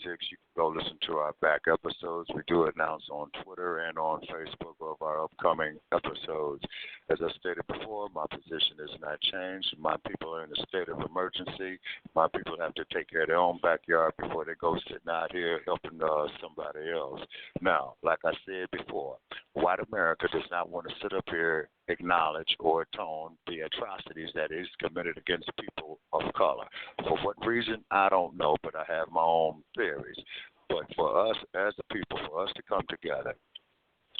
You can go listen to our back episodes. We do announce on Twitter and on Facebook of our upcoming episodes. As I stated before, my position is not changed. My people are in a state of emergency. My people have to take care of their own backyard before they go sitting out here helping somebody else. Now, like I said before, white America does not want to sit up here, acknowledge, or atone the atrocities that is committed against people of color. For what reason, I don't know, but I have my own theories. But for us as a people, for us to come together,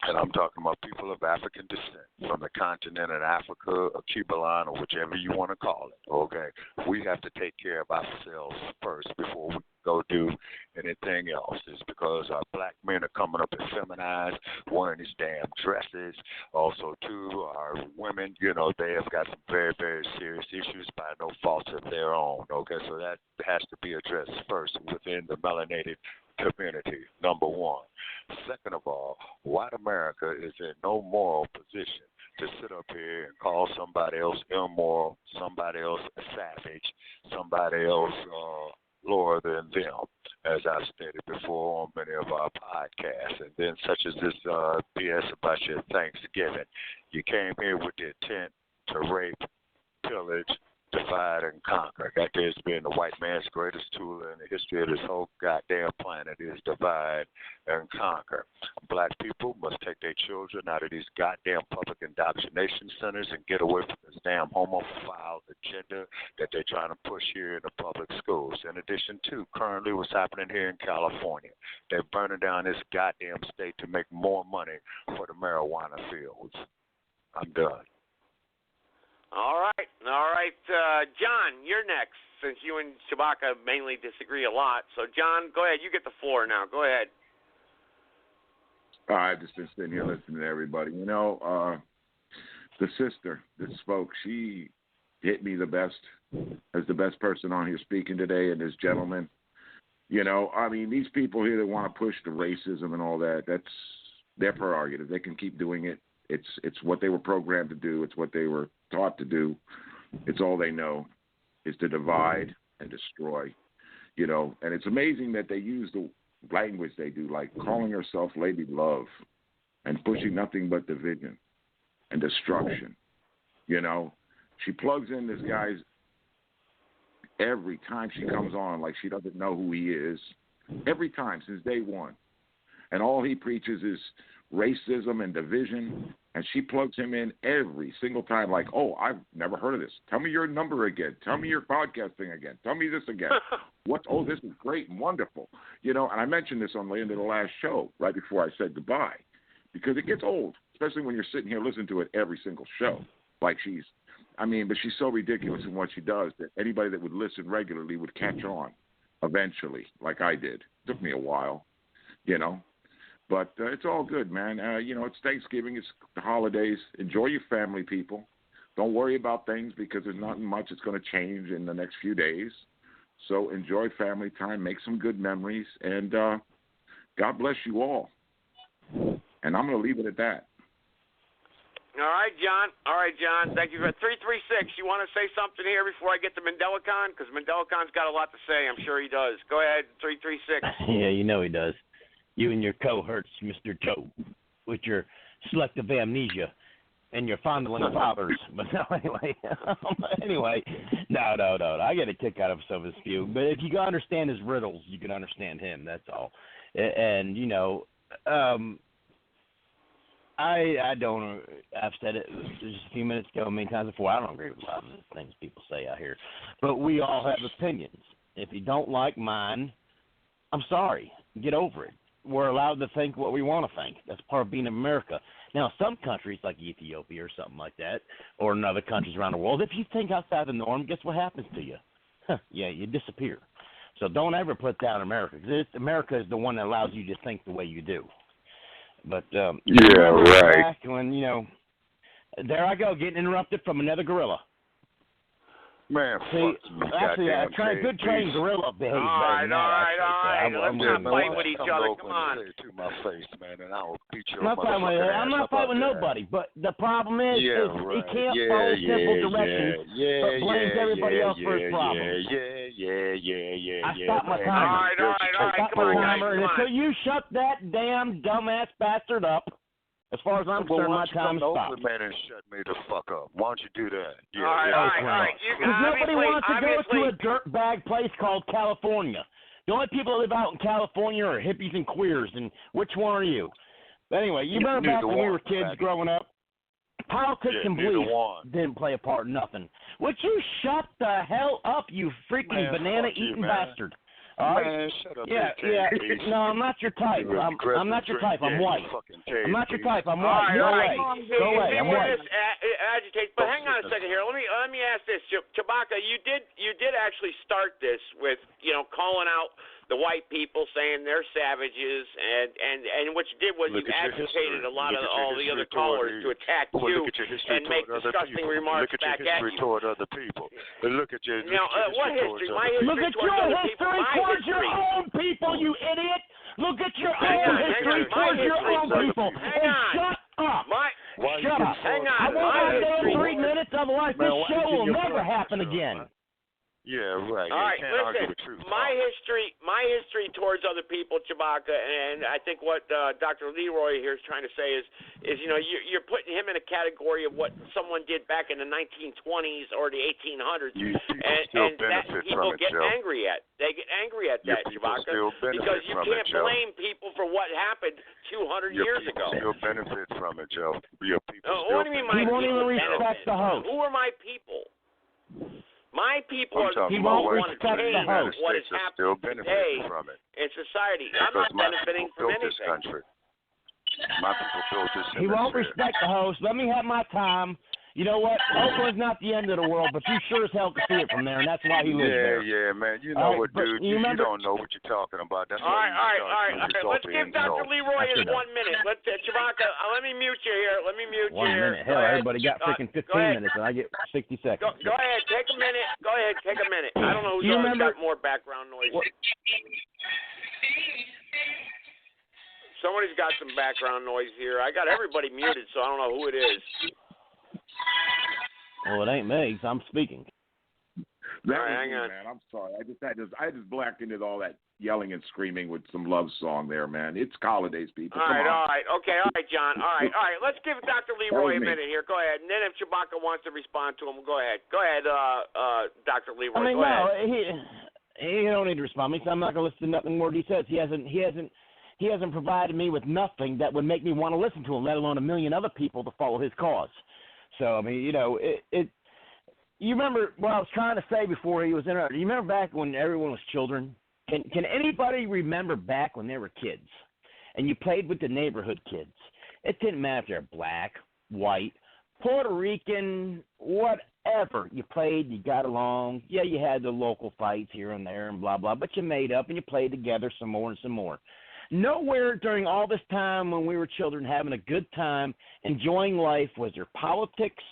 and I'm talking about people of African descent from the continent of Africa or Cuba-line or whichever you want to call it, okay? We have to take care of ourselves first before we go do anything else. It's because our black men are coming up as feminized, wearing these damn dresses. Also, too, our women, you know, they have got some very, very serious issues by no fault of their own, okay? So that has to be addressed first within the melanated community, number one. Second of all, white America is in no moral position to sit up here and call somebody else immoral, somebody else savage, somebody else lower than them, as I've stated before on many of our podcasts. And then such as this BS about your Thanksgiving. You came here with the intent to rape, pillage, divide, and conquer. That has been the white man's greatest tool in the history of this whole goddamn planet is divide and conquer. Black people must take their children out of these goddamn public indoctrination centers and get away from this damn homophile agenda that they're trying to push here in the public schools. In addition to currently what's happening here in California, they're burning down this goddamn state to make more money for the marijuana fields. I'm done. All right. John, you're next, since you and Shabaka mainly disagree a lot. So, John, go ahead. You get the floor now. Go ahead. I've just been sitting here listening to everybody. You know, the sister that spoke, she hit me the best, as the best person on here speaking today, and this gentleman. You know, I mean, these people here that want to push the racism and all that, that's their prerogative. They can keep doing it. It's what they were programmed to do. It's what they were taught to do. It's all they know is to divide and destroy, you know. And it's amazing that they use the language they do, like calling herself Lady Love and pushing nothing but division and destruction. You know, she plugs in this guy's every time she comes on like she doesn't know who he is, every time since day one. And all he preaches is racism and division, and she plugs him in every single time like, oh, I've never heard of this. Tell me your number again. Tell me your podcasting again. Tell me this again. Oh, this is great and wonderful. You know, and I mentioned this on the end of the last show right before I said goodbye, because it gets old, especially when you're sitting here listening to it every single show. Like she's so ridiculous in what she does that anybody that would listen regularly would catch on eventually, like I did. It took me a while, you know. But it's all good, man. You know, it's Thanksgiving. It's the holidays. Enjoy your family, people. Don't worry about things because there's not much that's going to change in the next few days. So enjoy family time. Make some good memories. And God bless you all. And I'm going to leave it at that. All right, John. Thank you for 336. You want to say something here before I get to Mandela-Con? Because Mandela-Con's got a lot to say. I'm sure he does. Go ahead, 336. Yeah, you know he does. You and your cohorts, Mr. Toe, with your selective amnesia and your fondling fathers. But no, anyway, no. I get a kick out of some of his spew. But if you can understand his riddles, you can understand him. That's all. And, you know, I don't, I've said it just a few minutes ago many times before, I don't agree with a lot of the things people say out here. But we all have opinions. If you don't like mine, I'm sorry. Get over it. We're allowed to think what we want to think. That's part of being in America. Now, some countries like Ethiopia or something like that, or in other countries around the world, if you think outside the norm, guess what happens to you? Yeah, you disappear. So don't ever put down America, because America is the one that allows you to think the way you do. But yeah, right. Back when, you know, there I go, getting interrupted from another gorilla. Man, actually, good trained gorilla behaves. All right. Let's not fight with each other. Come on. To my face, man, and I will beat you. I'm not fighting with nobody. But the problem is, he can't follow simple directions, but blames everybody else for his problems. Yeah. I stopped my timer. All right. I stopped my timer, and until you shut that damn dumbass bastard up, as far as I'm concerned, my time is stopped. Man, and shut me the fuck up. Why don't you do that? Yeah, all right. Because nobody wants to go to a dirtbag place called California. The only people that live out in California are hippies and queers, and which one are you? But anyway, you remember back when we were kids growing up? Politics and beliefs didn't play a part in nothing. Would you shut the hell up, you freaking banana-eating bastard? All right? Man, shut up. Yeah. No, I'm not your type. I'm not your type. I'm white. I'm not your type. I'm white. Go away. Go away. I'm white. Agitates, but hang on a second here. Let me ask this, Chewbacca. You did actually start this with calling out the white people, saying they're savages, and what you did was you agitated a lot of all the other callers to attack you and make disgusting remarks back at you. Toward other people. Look at your what history? My history look at your history towards your own people, you idiot. Look at your own history towards your own people. And shut up. Shut up. Hang on. I want my damn 3 minutes, otherwise this show will never happen again. Yeah, right. All right, can't argue listen. the truth. My history towards other people, Chewbacca, and I think what Dr. Leroy here is trying to say is you're putting him in a category of what someone did back in the 1920s or the 1800s, and that people get angry at. They get angry at that, Chewbacca, because you can't blame people for what happened 200 years ago. Still benefit from it, Joe. Your people what do you mean my people? He won't even respect the host. Who are my people? My people are the he people won't who want to respect the change host. what is happening today from it. in society. I'm Because not benefiting from this anything. country. My people built this He won't respect the host. Let me have my time. You know what? Oakland's not the end of the world, but you sure as hell can see it from there, and that's why he lives there. Yeah, man. You know what, dude? You don't know what you're talking about. That's all right. Let's give Dr. Leroy his 1 minute. Chewbacca, let me mute you here. 1 minute. Hell, everybody got freaking 15 minutes, and I get 60 seconds. Go ahead. Take a minute. Go ahead. Take a minute. I don't know who's always got more background noise. Somebody's got some background noise here. I got everybody muted, so I don't know who it is. Well, it ain't me, so I'm speaking. Hang on, man. I'm sorry. I just blacked into all that yelling and screaming with some love song there, man. It's holidays, people. All right. Okay, all right, John. All right. Let's give Dr. Leroy a minute here. Go ahead, and then if Chewbacca wants to respond to him, go ahead. Go ahead, Dr. Leroy. I mean, go ahead. he don't need to respond to me, so I'm not going to listen to nothing more he says. He hasn't provided me with nothing that would make me want to listen to him, let alone a million other people to follow his cause. So, I mean, you remember what I was trying to say before he was interrupted. You remember back when everyone was children? Can anybody remember back when they were kids and you played with the neighborhood kids? It didn't matter if they're black, white, Puerto Rican, whatever. You played, you got along. Yeah, you had the local fights here and there and blah, blah, but you made up and you played together some more and some more. Nowhere during all this time when we were children having a good time, enjoying life, was there politics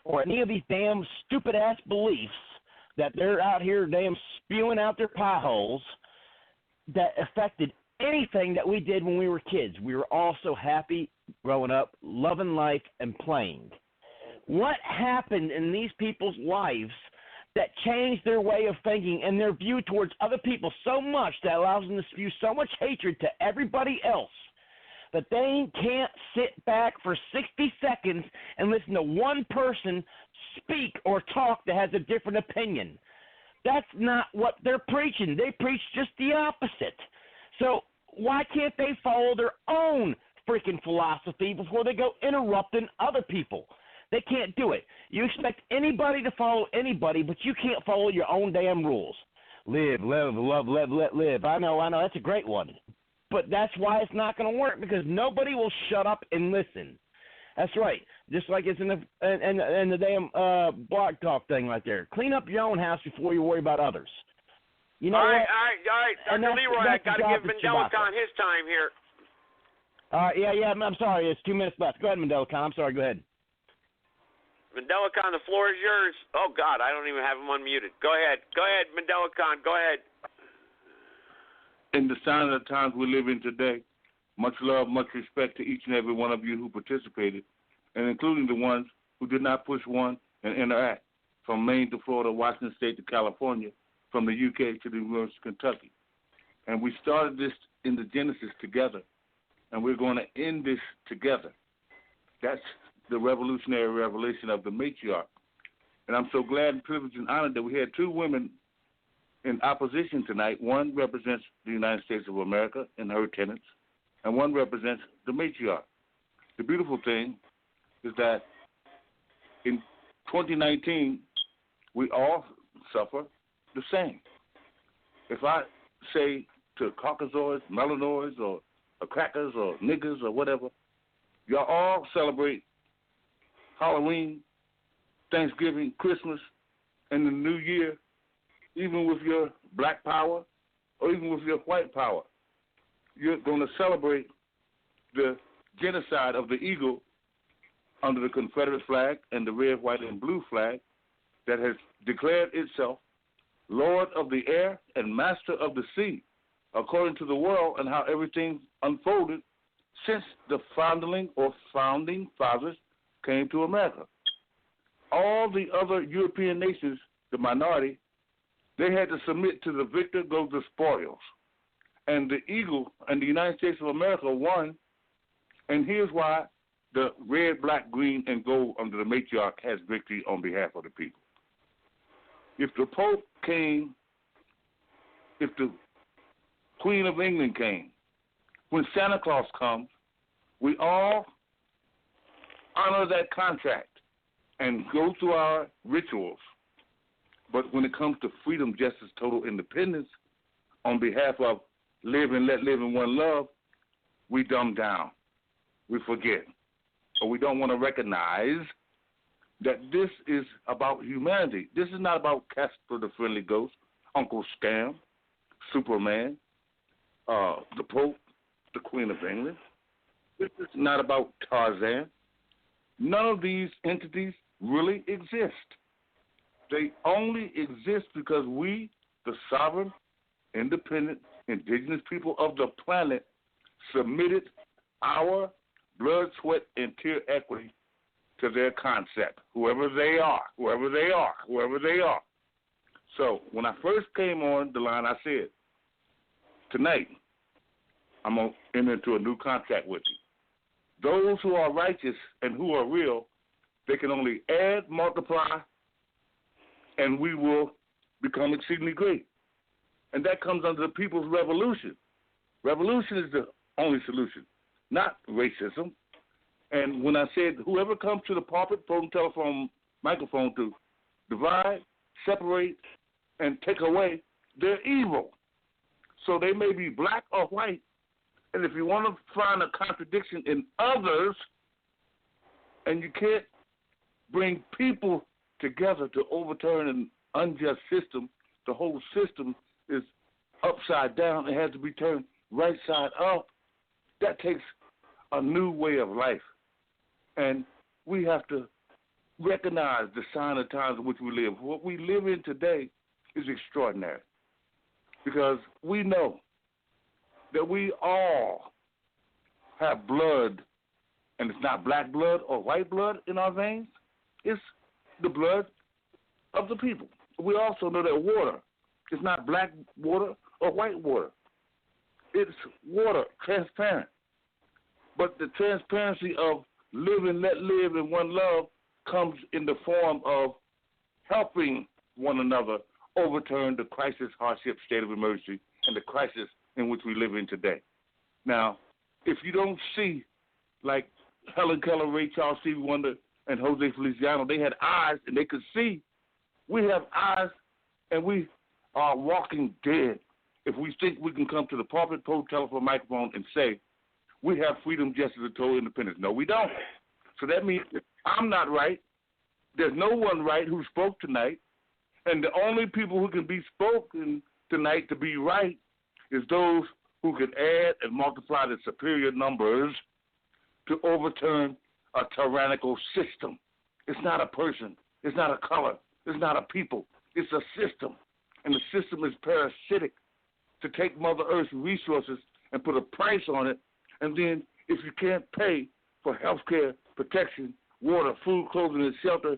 or any of these damn stupid-ass beliefs that they're out here damn spewing out their pie holes that affected anything that we did when we were kids. We were all so happy growing up, loving life, and playing. What happened in these people's lives that changed their way of thinking and their view towards other people so much that allows them to spew so much hatred to everybody else that they can't sit back for 60 seconds and listen to one person speak or talk that has a different opinion? That's not what they're preaching. They preach just the opposite. So why can't they follow their own freaking philosophy before they go interrupting other people? They can't do it. You expect anybody to follow anybody, but you can't follow your own damn rules. Live, love, let live. I know. That's a great one. But that's why it's not going to work, because nobody will shut up and listen. That's right. Just like it's in the damn blog talk thing right there. Clean up your own house before you worry about others. You know all what? right. Dr. Leroy, I got to give Mandelicon his time here. Yeah, I'm sorry. It's 2 minutes left. Go ahead, Mandelicon. I'm sorry. Go ahead. Mandelicon, the floor is yours. Oh, God, I don't even have him unmuted. Go ahead, Mandelicon. Go ahead. In the sign of the times we live in today, much love, much respect to each and every one of you who participated, and including the ones who did not push one and interact, from Maine to Florida, Washington State to California, from the UK to the University of Kentucky. And we started this in the Genesis together, and we're going to end this together. That's the revolutionary revelation of the matriarch. And I'm so glad and privileged and honored that we had two women in opposition tonight. One represents the United States of America and her tenets, and one represents the matriarch. The beautiful thing is that in 2019, we all suffer the same. If I say to Caucasoids, Melanoids, or crackers, or niggers, or whatever, y'all all celebrate Halloween, Thanksgiving, Christmas, and the New Year, even with your black power or even with your white power. You're going to celebrate the genocide of the eagle under the Confederate flag and the red, white, and blue flag that has declared itself Lord of the air and master of the sea, according to the world and how everything unfolded since the founding fathers came to America. All the other European nations, the minority, they had to submit to the victor goes the spoils. And the eagle and the United States of America won, and here's why the red, black, green, and gold under the matriarch has victory on behalf of the people. If the Pope came, if the Queen of England came, when Santa Claus comes, we all honor that contract and go through our rituals. But when it comes to freedom, justice, total independence, on behalf of live and let live in one love, we dumb down. We forget. Or we don't want to recognize that this is about humanity. This is not about Casper the Friendly Ghost, Uncle Scam, Superman, the Pope, the Queen of England. This is not about Tarzan. None of these entities really exist. They only exist because we, the sovereign, independent, indigenous people of the planet, submitted our blood, sweat, and tear equity to their concept, whoever they are. So when I first came on the line, I said, tonight, I'm going to enter into a new contract with you. Those who are righteous and who are real, they can only add, multiply, and we will become exceedingly great. And that comes under the people's revolution. Revolution is the only solution, not racism. And when I said whoever comes to the pulpit, phone, telephone, microphone to divide, separate, and take away, they're evil. So they may be black or white. And if you want to find a contradiction in others, and you can't bring people together to overturn an unjust system, the whole system is upside down. It has to be turned right side up. That takes a new way of life. And we have to recognize the sign of times in which we live. What we live in today is extraordinary because we know that we all have blood, and it's not black blood or white blood in our veins. It's the blood of the people. We also know that water is not black water or white water. It's water, transparent. But the transparency of live and let live in one love comes in the form of helping one another overturn the crisis, hardship, state of emergency, and the crisis in which we live in today. Now, if you don't see, like Helen Keller, Ray Charles, Stevie Wonder, and Jose Feliciano, they had eyes and they could see. We have eyes and we are walking dead if we think we can come to the pulpit, pole, telephone, microphone, and say, we have freedom, justice, and total independence. No, we don't. So that means if I'm not right, there's no one right who spoke tonight, and the only people who can be spoken tonight to be right is those who can add and multiply the superior numbers to overturn a tyrannical system. It's not a person. It's not a color. It's not a people. It's a system. And the system is parasitic to take Mother Earth's resources and put a price on it. And then if you can't pay for health care, protection, water, food, clothing, and shelter,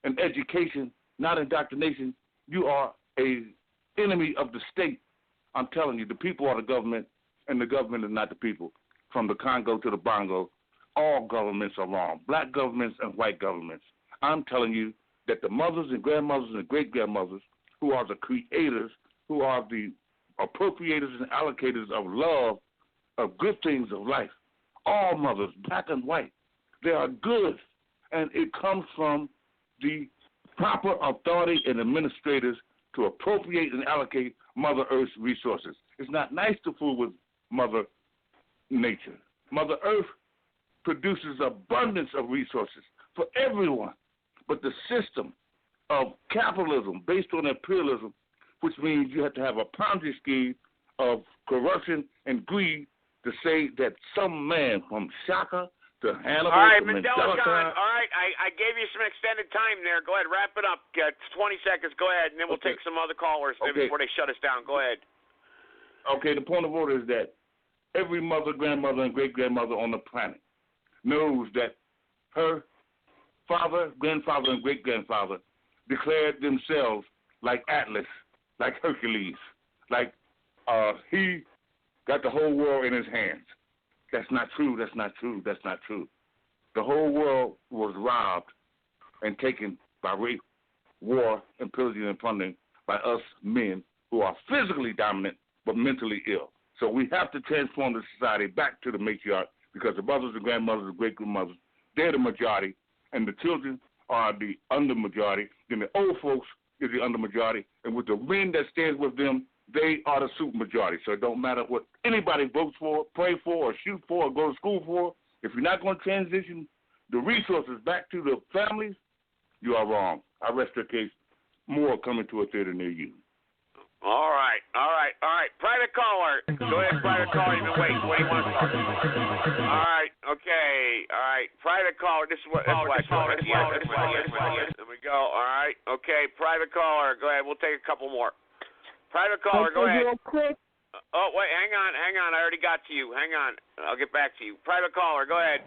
and education, not indoctrination, you are a enemy of the state. I'm telling you, the people are the government, and the government is not the people. From the Congo to the Bongo, all governments are wrong, black governments and white governments. I'm telling you that the mothers and grandmothers and great-grandmothers who are the creators, who are the appropriators and allocators of love, of good things of life, all mothers, black and white, they are good, and it comes from the proper authority and administrators to appropriate and allocate Mother Earth's resources. It's not nice to fool with Mother Nature. Mother Earth produces abundance of resources for everyone, but the system of capitalism based on imperialism, which means you have to have a Ponzi scheme of corruption and greed to say that some man from Shaka to Hannibal all right, to Mandela Mandela. All right, I gave you some extended time there. Go ahead, wrap it up. 20 seconds. Go ahead, and then we'll take some other callers before they shut us down. Go ahead. Okay, the point of order is that every mother, grandmother, and great-grandmother on the planet knows that her father, grandfather, and great-grandfather declared themselves like Atlas, like Hercules, like he got the whole world in his hands. That's not true. That's not true. That's not true. The whole world was robbed and taken by rape, war, and pillaging and plundering by us men who are physically dominant but mentally ill. So we have to transform the society back to the matriarch because the mothers and grandmothers and great-grandmothers, they're the majority, and the children are the under-majority. Then the old folks is the under-majority, and with the men that stands with them, they are the super-majority. So it don't matter what anybody votes for, pray for, or shoot for, or go to school for. If you're not going to transition the resources back to the families, you are wrong. I rest your case. More coming to a theater near you. All right. Private caller. Go ahead, private caller. You've been waiting. What do you want to talk about? All right. Okay. All right. Private caller. This is what. There we go. All right. Okay. Private caller. Go ahead. We'll take a couple more. Private caller. Go ahead. Real quick. Oh, wait. Hang on. I already got to you. Hang on. I'll get back to you. Private caller. Go ahead.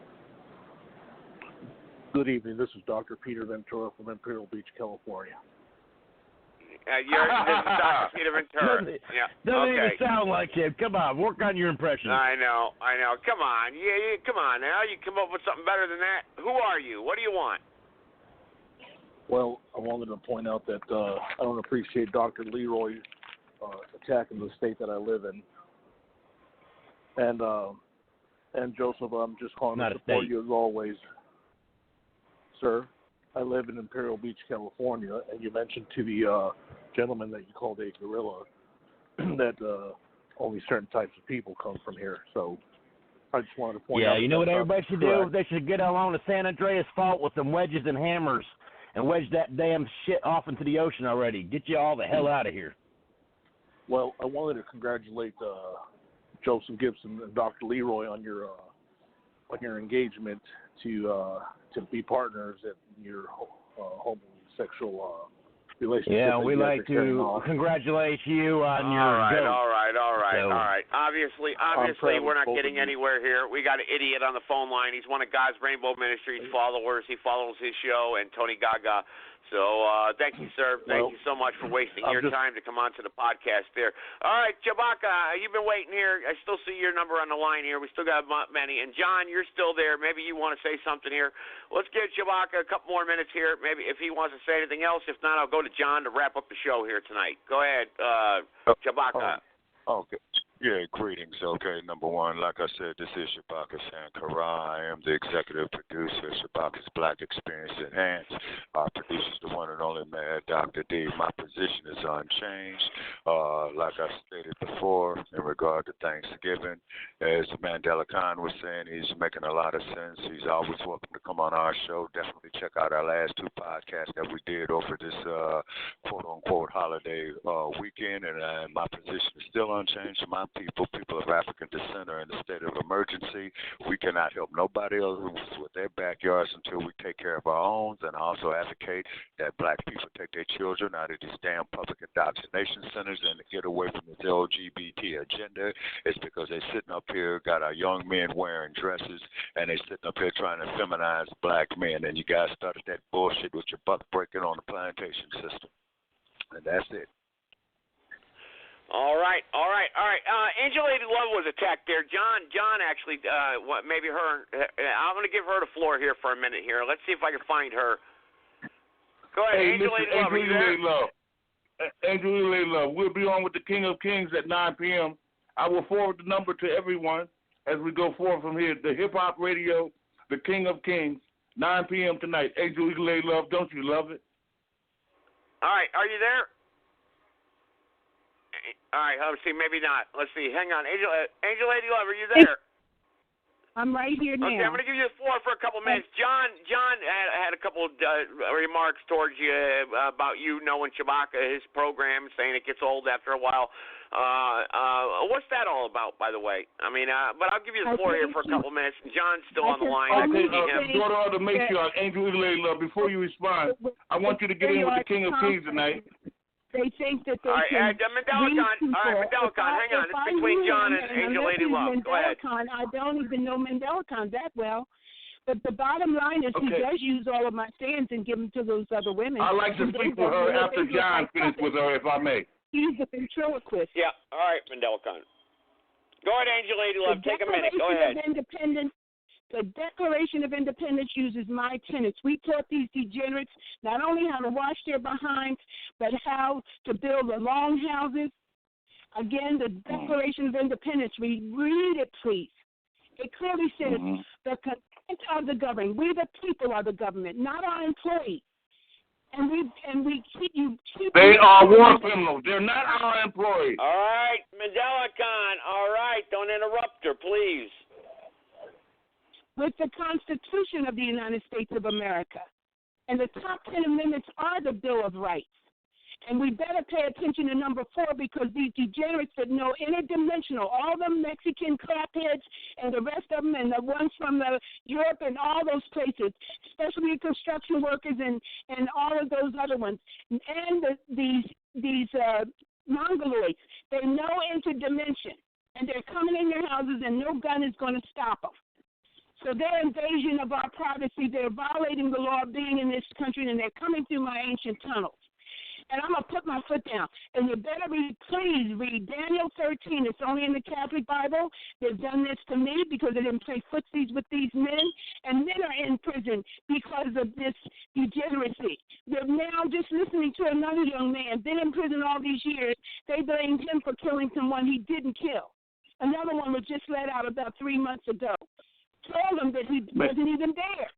Good evening. This is Dr. Peter Ventura from Imperial Beach, California. This is Dr. Peter Ventura. Doesn't even sound like him. Come on, work on your impression. I know. Come on. Come on now. You come up with something better than that. Who are you? What do you want? Well, I wanted to point out that I don't appreciate Dr. Leroy attacking the state that I live in. And Joseph, I'm just calling to support you as always. Sir, I live in Imperial Beach, California, and you mentioned to the gentleman that you called a gorilla that only certain types of people come from here. So I just wanted to point out. Yeah, you know what everybody should do? They should get along to San Andreas Fault with some wedges and hammers and wedge that damn shit off into the ocean already. Get you all the hell out of here. Well, I wanted to congratulate Joseph Gibson and Dr. Leroy on your engagement to be partners in your homosexual relationship. Yeah, we like to congratulate you on your goat. All right. Obviously, we're not getting anywhere here. We got an idiot on the phone line. He's one of God's Rainbow Ministries followers. He follows his show and Tony Gaga. So thank you, sir. Thank you so much for wasting your time to come on to the podcast there. All right, Chewbacca, you've been waiting here. I still see your number on the line here. We still got many. And, John, you're still there. Maybe you want to say something here. Let's give Chewbacca a couple more minutes here, maybe if he wants to say anything else. If not, I'll go to John to wrap up the show here tonight. Go ahead, Chewbacca. Okay. Yeah, greetings. Okay, number one, like I said, this is Chewbacca Sankara. I am the executive producer of Chewbacca's Black Experience Enhanced. Our producer's the one and only Mad Dr. D. My position is unchanged. Like I stated before, in regard to Thanksgiving, as Mandela Khan was saying, he's making a lot of sense. He's always welcome to come on our show. Definitely check out our last two podcasts that we did over this quote-unquote holiday weekend, and my position is still unchanged. My people of African descent are in a state of emergency. We cannot help nobody else with their backyards until we take care of our own, and also advocate that black people take their children out of these damn public indoctrination centers and to get away from this LGBT agenda. It's because they're sitting up here, got our young men wearing dresses, and they're sitting up here trying to feminize black men, and you guys started that bullshit with your buck breaking on the plantation system. And that's it. All right. Angel Lady Love was attacked there. John actually, maybe her. I'm going to give her the floor here for a minute here. Let's see if I can find her. Go ahead, Angel Lady Love. Are you there? Angel Lady Love. We'll be on with the King of Kings at 9 p.m. I will forward the number to everyone as we go forward from here. The Hip Hop Radio, the King of Kings, 9 p.m. tonight. Angel Lady Love, don't you love it? All right. Are you there? All right, let's see, maybe not. Let's see. Hang on. Angel Lady Love, are you there? I'm right here now. Okay, I'm going to give you the floor for a couple minutes. John had a couple of remarks towards you about you knowing Chewbacca, his program, saying it gets old after a while. What's that all about, by the way? I mean, but I'll give you the floor here for a couple minutes. John's still on the line. Okay, daughter of the matriarch, Angel Lady Love, before you respond, I want you to get in with the King of Kings tonight. They think that they can Mendelicon. All right, Mendelicon, hang on. It's between John and Angel Lady Love. Go ahead. I don't even know Mendelicon that well. But the bottom line is he does use all of my stands and give them to those other women. I'd like to speak with her after John finishes with her, if I may. He's a ventriloquist. Yeah, all right, Mendelicon. Go ahead, Angel Lady Love. Take a minute. Go ahead. The Declaration of Independence uses my tenets. We taught these degenerates not only how to wash their behinds, but how to build the long houses. Again, the Declaration of Independence, read it, please. It clearly says the consent of the government. We the people are the government, not our employees. And we keep you. They are war criminals. They're not our employees. All right, Mendelicon. All right, don't interrupt her, please. With the Constitution of the United States of America. And the top 10 amendments are the Bill of Rights. And we better pay attention to number 4 because these degenerates that know interdimensional, all the Mexican crapheads and the rest of them and the ones from Europe and all those places, especially construction workers and all of those other ones, and these mongoloids, they know interdimension. And they're coming in your houses and no gun is going to stop them. So their invasion of our privacy, they're violating the law of being in this country, and they're coming through my ancient tunnels. And I'm going to put my foot down. And you better please read Daniel 13. It's only in the Catholic Bible. They've done this to me because they didn't play footsies with these men. And men are in prison because of this degeneracy. They're now just listening to another young man, been in prison all these years. They blamed him for killing someone he didn't kill. Another one was just let out about 3 months ago. Told him that he wasn't even there.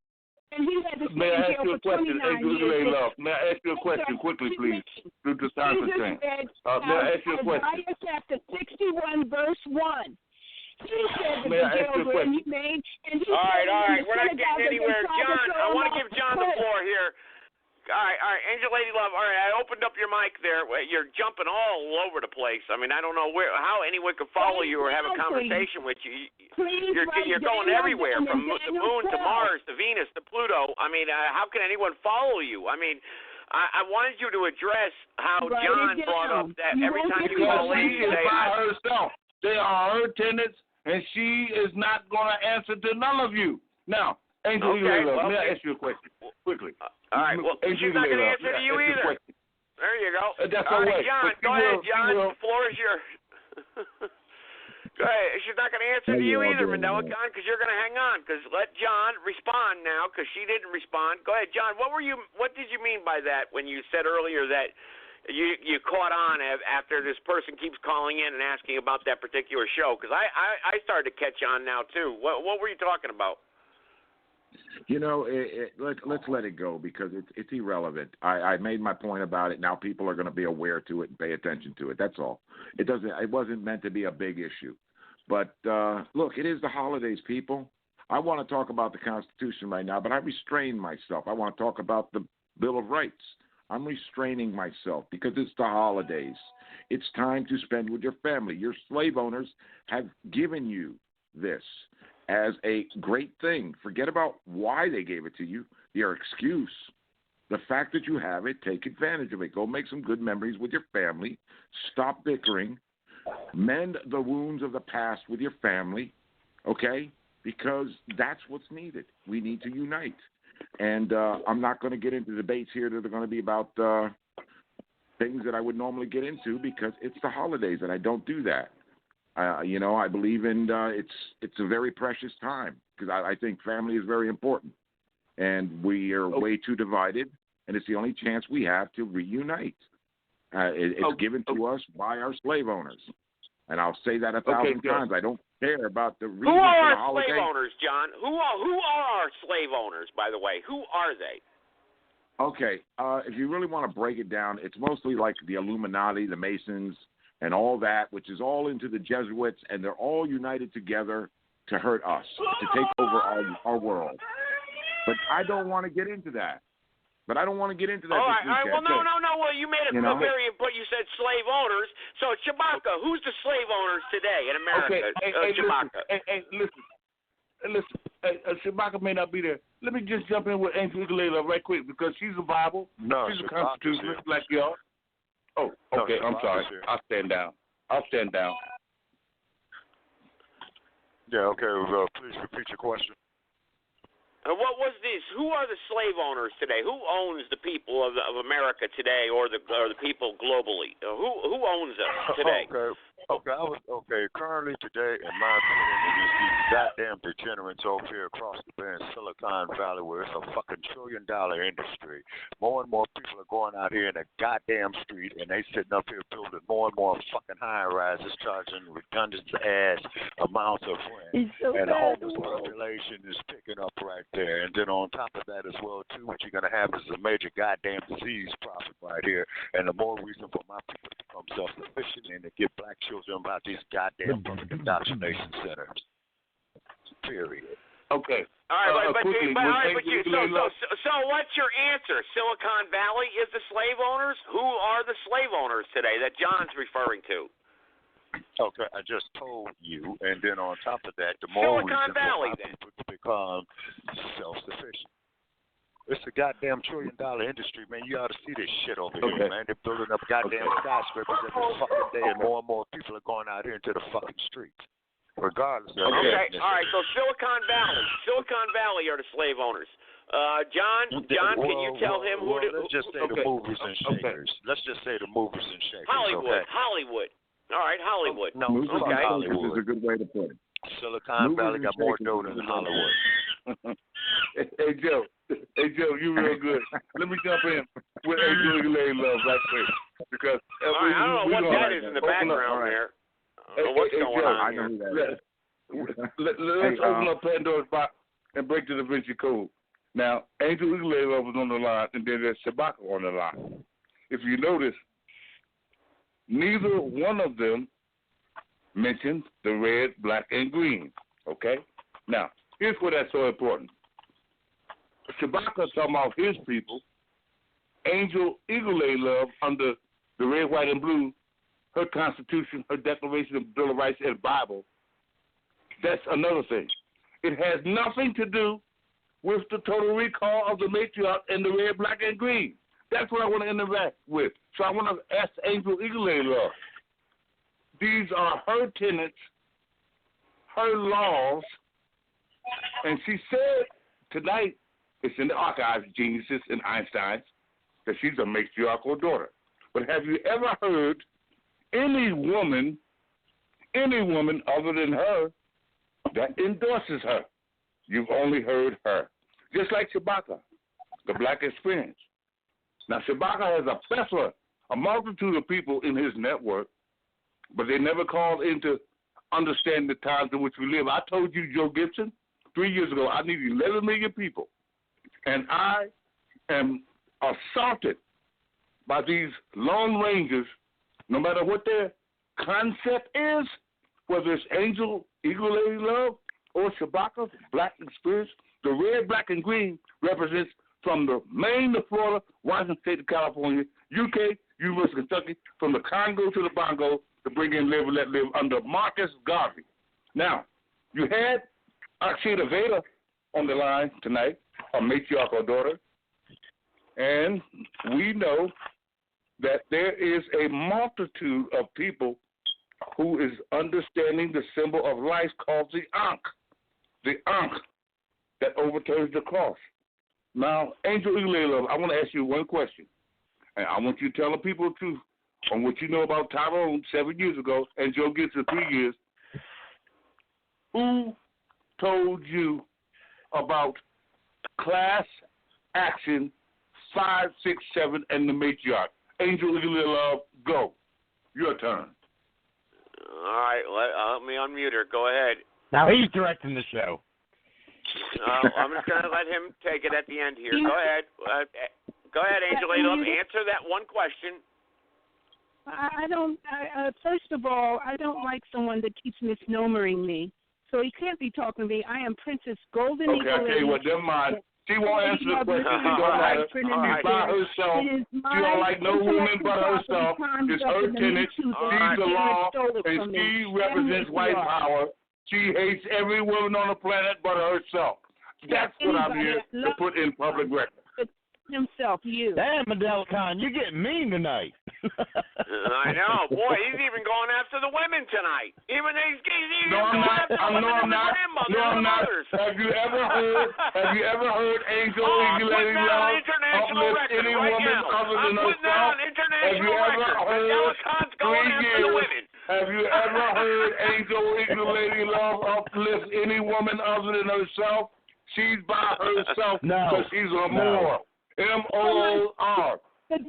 And he had to stay in jail for 29 years. May I ask you a question quickly, please? Due to time constraint. May I ask you a question? Isaiah chapter 61, verse 1. He said that May the I ask you a question? he made, and he all right. We're not getting anywhere. John, I want to give John the floor here. All right, Angel Lady Love. All right, I opened up your mic there. You're jumping all over the place. I mean, I don't know how anyone could follow you or have a conversation with you. You're going everywhere, from the moon to Mars to Venus to Pluto. I mean, how can anyone follow you? I mean, I wanted you to address how John brought up that every time you call in, she is by herself. They are her tenants, and she is not going to answer to none of you. Now, Angel Lady Love, may I ask you a question quickly? All right, well, she's not going to answer to you either. There you go. That's all right, right. John, go ahead, John. The floor is yours. Go ahead. She's not going to answer to you either, Mendelicon, because you're going to hang on. Because let John respond now, because she didn't respond. Go ahead, John. What did you mean by that when you said earlier that you caught on after this person keeps calling in and asking about that particular show? Because I started to catch on now too. What were you talking about? You know, let's let it go because it's irrelevant. I made my point about it. Now people are going to be aware to it and pay attention to it. That's all. It wasn't meant to be a big issue. But look, it is the holidays, people. I want to talk about the Constitution right now, but I restrain myself. I want to talk about the Bill of Rights. I'm restraining myself because it's the holidays. It's time to spend with your family. Your slave owners have given you this as a great thing. Forget about why they gave it to you, their excuse. The fact that you have it, take advantage of it. Go make some good memories with your family. Stop bickering. Mend the wounds of the past with your family, okay? Because that's what's needed. We need to unite. And I'm not going to get into debates here that are going to be about things that I would normally get into because it's the holidays, and I don't do that. I believe in it's a very precious time because I think family is very important, and we are way too divided, and it's the only chance we have to reunite. It's given to us by our slave owners, and I'll say that 1,000 times. I don't care about the reason Who are for the our holiday. slave owners, John? Who are our slave owners, by the way? Who are they? Okay, if you really want to break it down, it's mostly like the Illuminati, the Masons, and all that, which is all into the Jesuits, and they're all united together to hurt us, to take over our world. But I don't want to get into that. All right. Well, no. Well, you made it very important. You said slave owners. So, Chewbacca, who's the slave owners today in America? Okay, listen. Chewbacca may not be there. Let me just jump in with Angel Eagle right quick because she's a Bible. No, she's a Constitutionalist like y'all. Oh, okay. I'm sorry. I'll stand down. Yeah, okay. Please repeat your question. What was this? Who are the slave owners today? Who owns the people of America today, or the people globally? Who owns us today? Okay. Currently today, in my opinion, it is these goddamn degenerates over here across the bay in Silicon Valley, where it's a fucking $1 trillion industry. More and more people are going out here in the goddamn street, and they sitting up here building more and more fucking high rises, charging redundant ass amounts of rent, and the homeless population is picking up right there. And then on top of that as well, too, what you're gonna have is a major goddamn disease profit right here, and the more reason for my people to become self-sufficient and to get black children about these goddamn indoctrination centers. Period. Okay. All right, so what's your answer? Silicon Valley is the slave owners? Who are the slave owners today that John's referring to? Okay, I just told you, and then on top of that, the more Silicon Valley reason for my people to become self-sufficient. It's a goddamn $1 trillion industry, man. You ought to see this shit over here, man. They're building up goddamn skyscrapers every fucking day, and more people are going out here into the fucking streets, regardless of Okay, all right, so Silicon Valley are the slave owners. John, can you tell him who let's just say the movers and shakers. Let's just say the movers and shakers. Hollywood. All right, Hollywood. No, Hollywood is a good way to put it. Silicon Valley got more dough than Hollywood. Hey, Joe, you real good. Let me jump in with Angel Eagle Love right quick. Because I don't know what that is in the background there. I don't know what's going on here. Let's open up Pandora's box and break the Da Vinci Code. Now, Angel Eagle Love was on the line, and then there's Chewbacca on the line. If you notice, neither one of them mentioned the red, black, and green. Okay? Now, here's where that's so important. Chewbacca talking about his people. Angel Eagle Love under the red, white, and blue, her Constitution, her Declaration of Bill of Rights, and Bible. That's another thing. It has nothing to do with the total recall of the matriarch and the red, black, and green. That's what I want to interact with. So I want to ask Angel Eagle Love. These are her tenets, her laws, and she said tonight, it's in the archives, Geniuses and Einsteins, that she's a matriarchal daughter. But have you ever heard any woman other than her that endorses her? You've only heard her. Just like Chewbacca, the black experience. Now, Chewbacca has a plethora, a multitude of people in his network, but they never called into understanding the times in which we live. I told you, Joe Gibson, 3 years ago, I need 11 million people. And I am assaulted by these Lone Rangers, no matter what their concept is, whether it's Angel Eagle Love or Chewbacca, black experience. The red, black, and green represents from the Maine to Florida, Washington State to California, UK, University of Kentucky, from the Congo to the Bongo, to bring in Live and Let Live under Marcus Garvey. Now, you had Akshita Veda on the line tonight, a matriarchal daughter, and we know that there is a multitude of people who is understanding the symbol of life called the Ankh that overturns the cross. Now, Angel Eagle Love, I want to ask you one question, And I want you to tell the people the truth on what you know about Tyrone 7 years ago and Joe Gibson 3 years. Who told you about class action 5, 6, 7 and the matriarch? Angel Eagerly Love, go. Your turn. All right, let me unmute her. Go ahead. Now he's directing the show. I'm just going to let him take it at the end here. Go ahead. Go ahead, Angel Eagerly Love. Answer that one question. I don't. First of all, I don't like someone that keeps misnomering me. So he can't be talking to me. I am Princess Golden Eagle. Okay, I tell you what, never mind. She won't answer the question. She don't matter. She's by herself. She don't like no woman but herself. It's her tenant. She's the law, and she represents white power. She hates every woman on the planet but herself. That's what I'm here to put in public record. Himself, you. Damn, Mandela Khan, you're getting mean tonight. I know. Boy, he's even going after the women tonight. He's even I'm going not. after the women and the grandmothers and the mothers. Have you ever heard Angel Eagerly Love uplift any woman other than herself? Have you ever heard 3 years? Have you ever heard Angel Eagerly Love uplift any woman other than herself? She's by herself because she's a moor. M-O-O-R.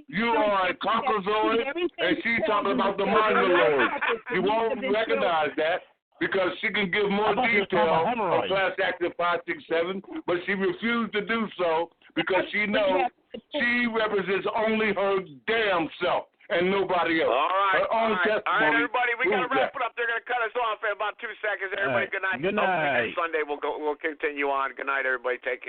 You are a caucasoid, and she's talking about the mongoloid. You won't recognize that because she can give more detail of class action 5, 6, 7, but she refused to do so because she knows she represents only her damn self and nobody else. All right, her own testimony. Everybody, we got to wrap it up. They're going to cut us off in about 2 seconds. Everybody, good night. Good night. Sunday, we'll continue on. Good night, everybody. Take care.